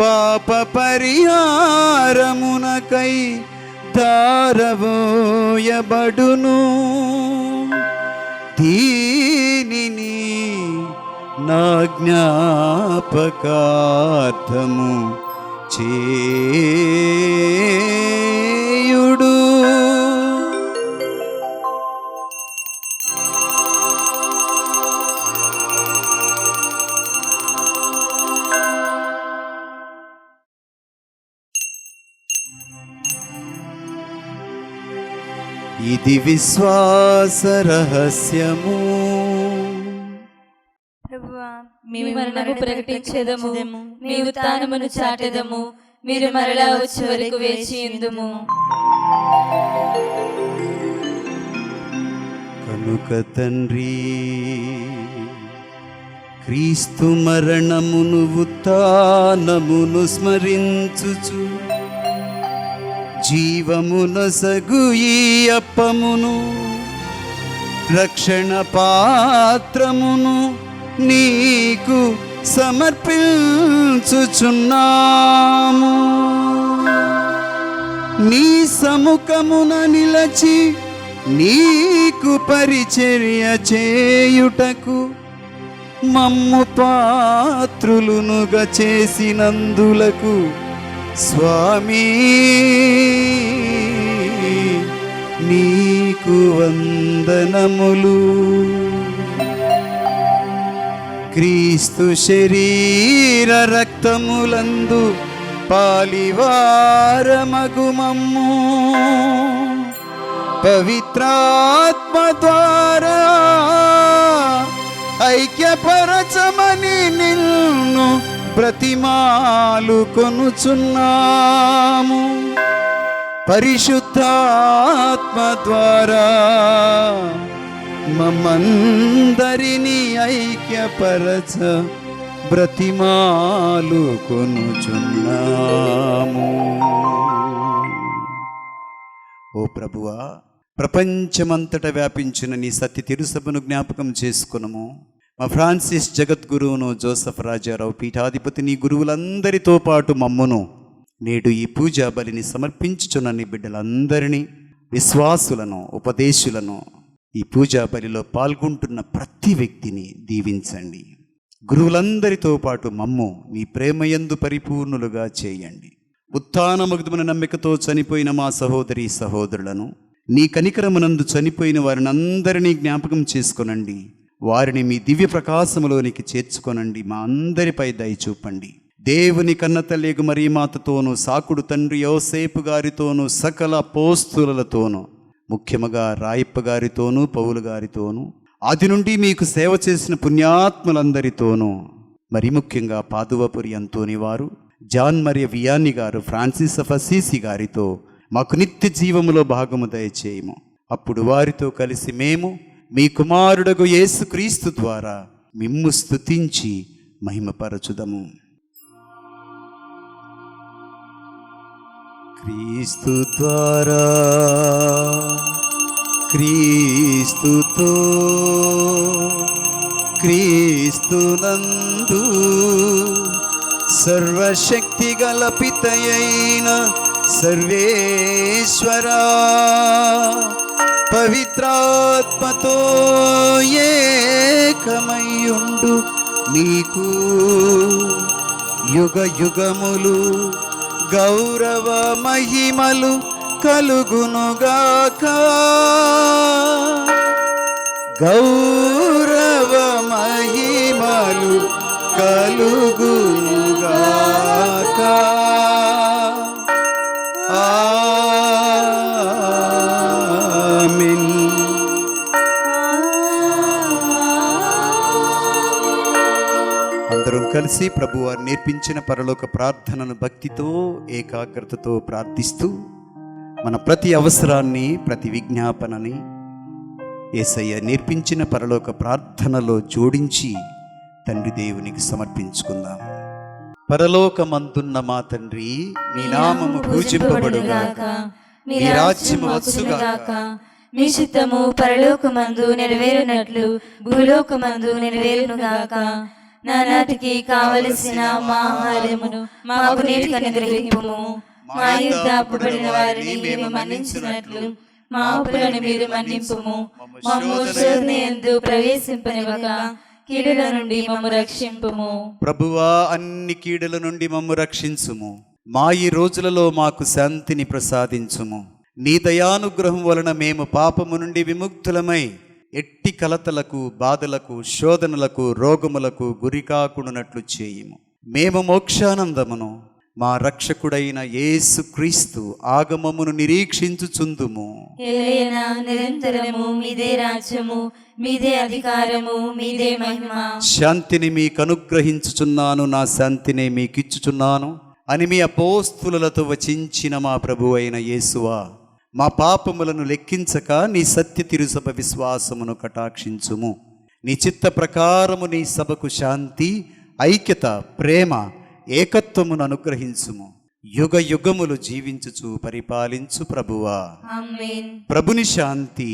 పాప పరిహారమునకై ధారవోయబడును. దీనిని నా జ్ఞాపకార్థము చేయుడు. ఇది విశ్వాస రహస్యము. ప్రభువా, మీ మరణము ప్రకటించెదము, మీ ఉత్థానమును చాటెదము. మీరు మరలా వచ్చే వరకు వేచి ఉందుము. కనుక తండ్రి, క్రీస్తు మరణమును ఉత్థానమును స్మరించుచు జీవమునొసగు ఈ అప్పమును రక్షణ పాత్రమును నీకు సమర్పించుచున్నాము. నీ సముఖమున నిలచి నీకు పరిచర్య చేయుటకు మమ్ము పాత్రులునుగా చేసినందులకు స్వామి నీకు వందనములు. క్రీస్తు శరీర రక్తములందు పాలివారమగు మమ్ము పవిత్రాత్మ ద్వారా ఐక్యపరచమని నిన్ను ప్రతిమాలు కొనుచున్నాము. పరిశుద్ధాత్మ ఆత్మ ద్వారా మమ్మందరినీ ఐక్యపరచ బ్రతిమాలు కొనుచున్నాము. ఓ ప్రభువా, ప్రపంచమంతట వ్యాపించిన నీ సత్య తిరుసభను జ్ఞాపకం చేసుకునము. మా ఫ్రాన్సిస్ జగద్గురువును, జోసఫ్ రాజారావు పీఠాధిపతి నీ గురువులందరితో పాటు మమ్మును నేడు ఈ పూజా బలిని సమర్పించుచున్న నీ బిడ్డలందరినీ, విశ్వాసులను, ఉపదేశులను, ఈ పూజా బలిలో పాల్గొంటున్న ప్రతి వ్యక్తిని దీవించండి. గురువులందరితో పాటు మమ్ము నీ ప్రేమయందు పరిపూర్ణులుగా చేయండి. ఉత్థానమగుదమున నమ్మికతో చనిపోయిన మా సహోదరి సహోదరులను, నీ కనికరమునందు చనిపోయిన వారిని అందరినీ జ్ఞాపకం చేసుకొనండి. వారిని మీ దివ్య ప్రకాశములోనికి చేర్చుకొనండి. మా అందరిపై దయ చూపండి. దేవుని కన్నతల్లిగు మరియమాతతోనూ, సాకుడు తండ్రి యోసేపు గారితోనూ, సకల అపోస్తలులతోనూ, ముఖ్యముగా రాయప్ప గారితోనూ, పౌలు గారితోనూ, ఆది నుండి మీకు సేవ చేసిన పుణ్యాత్ములందరితోనూ, మరి ముఖ్యంగా పాదువపురి అంతోని వారు, జాన్ మరియ వియాని గారు, ఫ్రాన్సిస్ ఆఫ్ అసీసి గారితో మాకు నిత్య జీవములో భాగము దయచేయము. అప్పుడు వారితో కలిసి మేము మీ కుమారుడగు యేసుక్రీస్తు ద్వారా మిమ్ము స్తుతించి మహిమపరచుదము. క్రీస్తు ద్వారా, క్రీస్తుతో, క్రీస్తునందు సర్వశక్తి గల పితయైన సర్వేశ్వరా, పవిత్రాత్మతో ఏకమయ్యుండు నీకు యుగ యుగములు గౌరవ మహిమలు కలుగునుగాక. గౌరవ మహిమలు కలుగునుగాక. ఆమేన్. అందరం కలిసి ప్రభువారు నేర్పించిన పరలోక ప్రార్థనను భక్తితో, ఏకాగ్రతతో ప్రార్థిస్తూ మన ప్రతి అవసరాన్ని, ప్రతి విజ్ఞాపనని యేసయ్య నేర్పించిన పరలోక ప్రార్థనలో జోడించి తండ్రి దేవునికి సమర్పించుకుందాం. పరలోకమందున్న మా తండ్రి, నీ నామము పూజింపబడుగాక, మీ రాజ్యము వచ్చుగాక, మీ చిత్తము పరలోకమందు నెరవేరునట్లు భూలోకమందు నెరవేరునుగాక. నానాటికి కావలసిన మా ఆహారమును మాకు నేటికి అనుగ్రహింపుము. మా యుద్ధ అప్పుబడిన వారిని మేము మన్నించినట్లు మా అప్పులను మీరు మన్నింపుము. మమ్ము శోధన యందు ప్రవేశింపనివ్వక కీడుల నుండి మమ్ము రక్షింపుము. ప్రభువా, అన్ని కీడుల నుండి మమ్ము రక్షించుము. మా ఈ రోజులలో మాకు శాంతిని ప్రసాదించుము. నీ దయానుగ్రహం వలన మేము పాపము నుండి విముక్తులమై ఎట్టి కలతలకు, బాధలకు, శోధనలకు, రోగములకు గురికాకుండునట్లు చేయుము. మేము మోక్షానందమును మా రక్షకుడైన యేసుక్రీస్తు ఆగమమును నిరీక్షించుచుందుము. ఎల్లయ్యనా, నిరంతరము మీదే రాజ్యము, మీదే అధికారము, మీదే మహిమ. శాంతిని మీకు అనుగ్రహించుచున్నాను, నా శాంతిని మీకిచ్చుచున్నాను అని మీ అపోస్తులతో వచించిన మా ప్రభు అయిన యేసువా, మా పాపములను లెక్కించక నీ సత్య తిరుసభ విశ్వాసమును కటాక్షించుము. నీ చిత్త ప్రకారము నీ సభకు శాంతి, ఐక్యత, ప్రేమ, ఏకత్వమును అనుగ్రహించుము. యుగ యుగములు జీవించుచు పరిపాలించు ప్రభువా. ఆమేన్. ప్రభుని శాంతి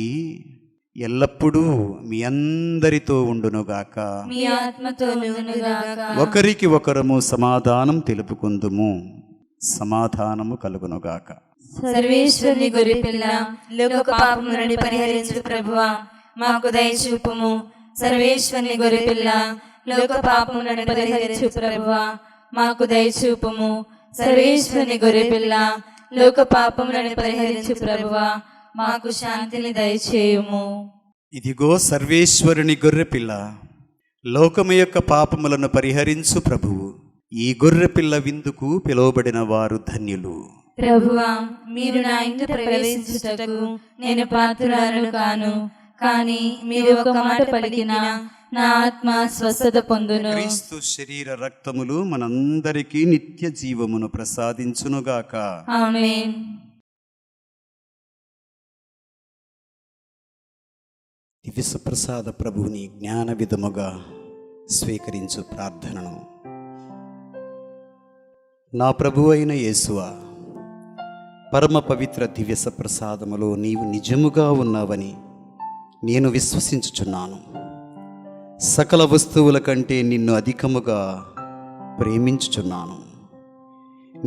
ఎల్లప్పుడూ మీ అందరితో ఉండునుగాక. మీ ఆత్మతోనుగాక. ఒకరికి ఒకరము సమాధానం తెలుపుకుందుము. సమాధానము కలుగునుగాక. సర్వేశ్వరుని గొర్రెపిల్ల, లోక పాపములను పరిహరించు ప్రభువా, మాకు దయచూపుము. సర్వేశ్వరుని గొర్రెపిల్ల, లోక పాపములను పరిహరించు ప్రభువా, మాకు దయచూపుము. సర్వేశ్వరుని గొర్రెపిల్ల, లోక పాపములను పరిహరించు ప్రభువా, మాకు శాంతిని దయచేయుము. ఇదిగో సర్వేశ్వరుని గొర్రెపిల్ల, లోకము యొక్క పాపములను పరిహరించు ప్రభువు. ఈ గొర్రెపిల్ల విందుకు పిలువబడిన వారు ధన్యులు. ప్రభువా, మీరు నా ఇంట ప్రవేశించుటకు నేను పాత్రురాలను కాను, కానీ మీరు ఒక మాట పలికినా నా ఆత్మ స్వస్థత పొందును. క్రీస్తు శరీర రక్తములు మనందరికీ నిత్య జీవమును ప్రసాదించునుగాక. ఆమేన్. దివ్య సుప్రసాద ప్రభువుని జ్ఞాన విధముగా స్వీకరించు ప్రార్థనను. నా ప్రభువు అయిన యేసువా, పరమ పవిత్ర దివ్య సప్రసాదములో నీవు నిజముగా ఉన్నావని నేను విశ్వసించుచున్నాను. సకల వస్తువుల కంటే నిన్ను అధికముగా ప్రేమించుచున్నాను.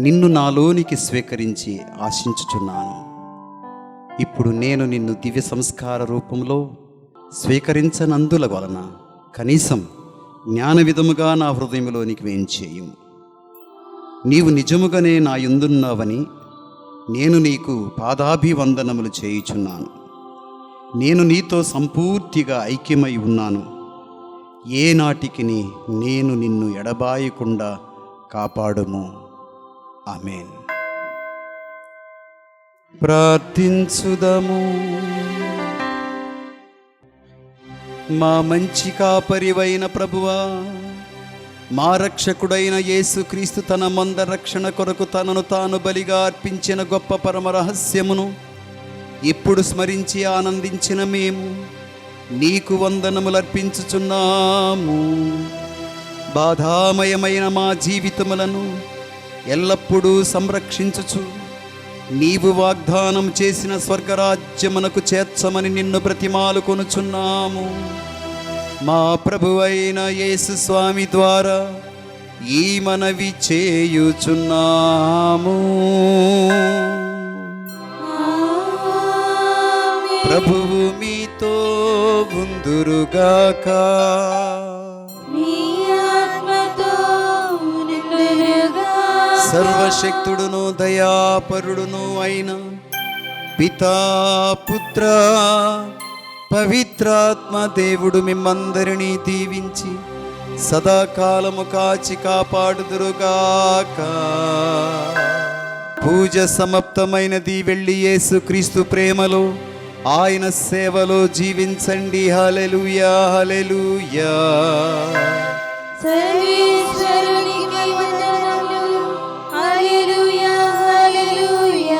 నిన్ను నాలోనికి స్వీకరించి ఆశించుచున్నాను. ఇప్పుడు నేను నిన్ను దివ్య సంస్కార రూపంలో స్వీకరించనందుల వలన కనీసం జ్ఞాన విధముగా నా హృదయంలోనికి వేయించేయుము. నీవు నిజముగానే నా యందున్నావని నేను నీకు పాదాభివందనములు చేయుచున్నాను. నేను నీతో సంపూర్తిగా ఐక్యమై ఉన్నాను. ఏనాటికి నేను నిన్ను ఎడబాయకుండా కాపాడుము. ఆమేన్. ప్రార్థించుదము. మా మంచి కాపరివైన ప్రభువా, మా రక్షకుడైన యేసుక్రీస్తు తన మంద రక్షణ కొరకు తనను తాను బలిగా అర్పించిన గొప్ప పరమ రహస్యమును ఇప్పుడు స్మరించి ఆనందించిన మేము నీకు వందనములు అర్పించుచున్నాము. బాధామయమైన మా జీవితములను ఎల్లప్పుడూ సంరక్షించుచు నీవు వాగ్దానం చేసిన స్వర్గరాజ్యమునకు చేర్చమని నిన్ను ప్రతిమాలు కొనుచున్నాము. మా ప్రభువైన యేసు స్వామి ద్వారా ఈ మనవి చేయుచున్నాము. ప్రభువు మీతో ఉందురుగాక. సర్వశక్తుడును దయాపరుడును అయిన పితా పుత్ర పవిత్రాత్మ దేవుడు మిమ్మందరినీ దీవించి సదాకాలము కాచి కాపాడుదురుగాక. పూజ సమాప్తమైనది. వెళ్ళి యేసుక్రీస్తు ప్రేమలో ఆయన సేవలో జీవించండి. హల్లెలూయా, హల్లెలూయా. సర్వేశ్వరునికి వందనములు. హల్లెలూయా, హల్లెలూయా.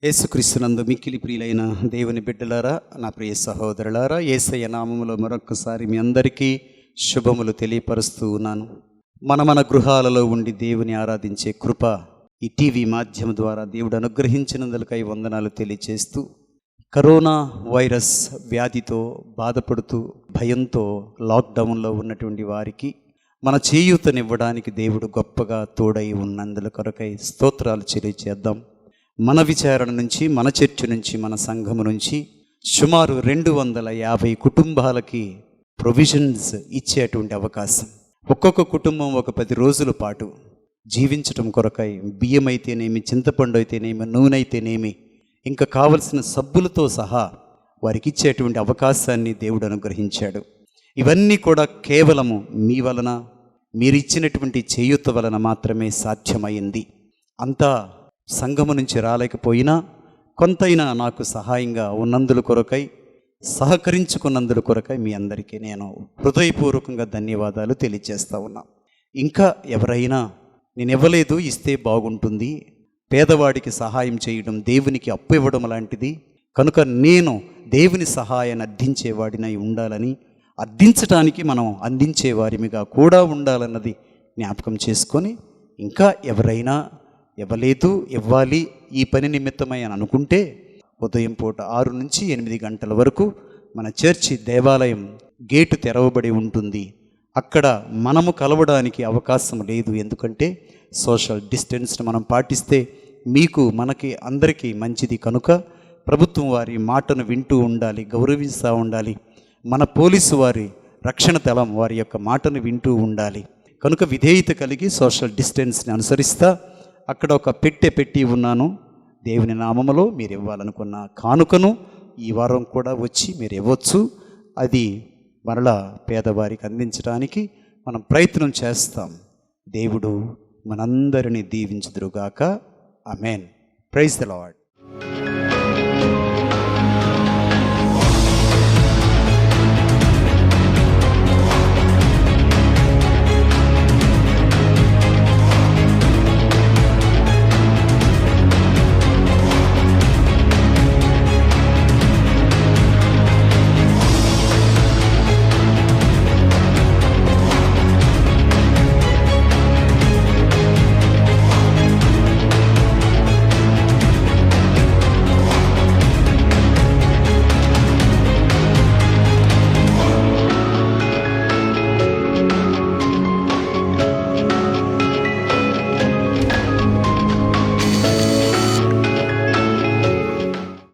యేసుక్రీస్తునందు మిక్కిలి ప్రియులైన దేవుని బిడ్డలారా, నా ప్రియ సహోదరులారా, యేసయ్య నామములో మరొక్కసారి మీ అందరికీ శుభములు తెలియపరుస్తూ ఉన్నాను. మన గృహాలలో ఉండి దేవుని ఆరాధించే కృప ఈ టీవీ మాధ్యమం ద్వారా దేవుడు అనుగ్రహించినందులకై వందనాలు తెలియచేస్తూ, కరోనా వైరస్ వ్యాధితో బాధపడుతూ భయంతో లాక్డౌన్లో ఉన్నటువంటి వారికి మన చేయూతనివ్వడానికి దేవుడు గొప్పగా తోడై ఉన్నందుల కొరకై స్తోత్రాలు తెలియచేద్దాం. మన విచారణ నుంచి, మన చర్చ నుంచి, మన సంఘము నుంచి సుమారు 250 కుటుంబాలకి ప్రొవిజన్స్ ఇచ్చేటువంటి అవకాశం. ఒక్కొక్క కుటుంబం ఒక 10 రోజుల పాటు జీవించటం కొరకై బియ్యం అయితేనేమి, చింతపండు అయితేనేమి, నూనె అయితేనేమి, ఇంకా కావలసిన సబ్బులతో సహా వారికి ఇచ్చేటువంటి అవకాశాన్ని దేవుడు అనుగ్రహించాడు. ఇవన్నీ కూడా కేవలము మీ వలన, మీరు ఇచ్చినటువంటి చేయూత వలన మాత్రమే సాధ్యమైంది. అంతా సంఘము నుంచి రాలేకపోయినా కొంతైనా నాకు సహాయంగా ఉన్నందుల కొరకై, సహకరించుకున్నందుల కొరకై మీ అందరికీ నేను హృదయపూర్వకంగా ధన్యవాదాలు తెలియజేస్తా ఉన్నా. ఇంకా ఎవరైనా నేను ఇవ్వలేదు, ఇస్తే బాగుంటుంది, పేదవాడికి సహాయం చేయడం దేవునికి అప్పు ఇవ్వడం లాంటిది, కనుక నేను దేవుని సహాయాన్ని అర్థించేవాడినై ఉండాలని, అర్థించటానికి మనం అందించేవారిమిగా కూడా ఉండాలన్నది జ్ఞాపకం చేసుకొని, ఇంకా ఎవరైనా ఇవ్వలేదు, ఇవ్వాలి ఈ పని నిమిత్తమై అని అనుకుంటే ఉదయం పూట 6 నుంచి 8 గంటల వరకు మన చర్చి దేవాలయం గేటు తెరవబడి ఉంటుంది. అక్కడ మనము కలవడానికి అవకాశం లేదు, ఎందుకంటే సోషల్ డిస్టెన్స్ని మనం పాటిస్తే మీకు, మనకి, అందరికీ మంచిది. కనుక ప్రభుత్వం వారి మాటను వింటూ ఉండాలి, గౌరవిస్తూ ఉండాలి. మన పోలీసు వారి రక్షణ దళం వారి యొక్క మాటను వింటూ ఉండాలి. కనుక విధేయత కలిగి సోషల్ డిస్టెన్స్ని అనుసరిస్తా అక్కడ ఒక పెట్టె పెట్టి ఉన్నాను. దేవుని నామములో మీరు ఇవ్వాలనుకున్న కానుకను ఈ వారం కూడా వచ్చి మీరు ఇవ్వచ్చు. అది మరలా పేదవారికి అందించడానికి మనం ప్రయత్నం చేస్తాం. దేవుడు మనందరినీ దీవించుదురుగాక. ఆమేన్. Praise the lord.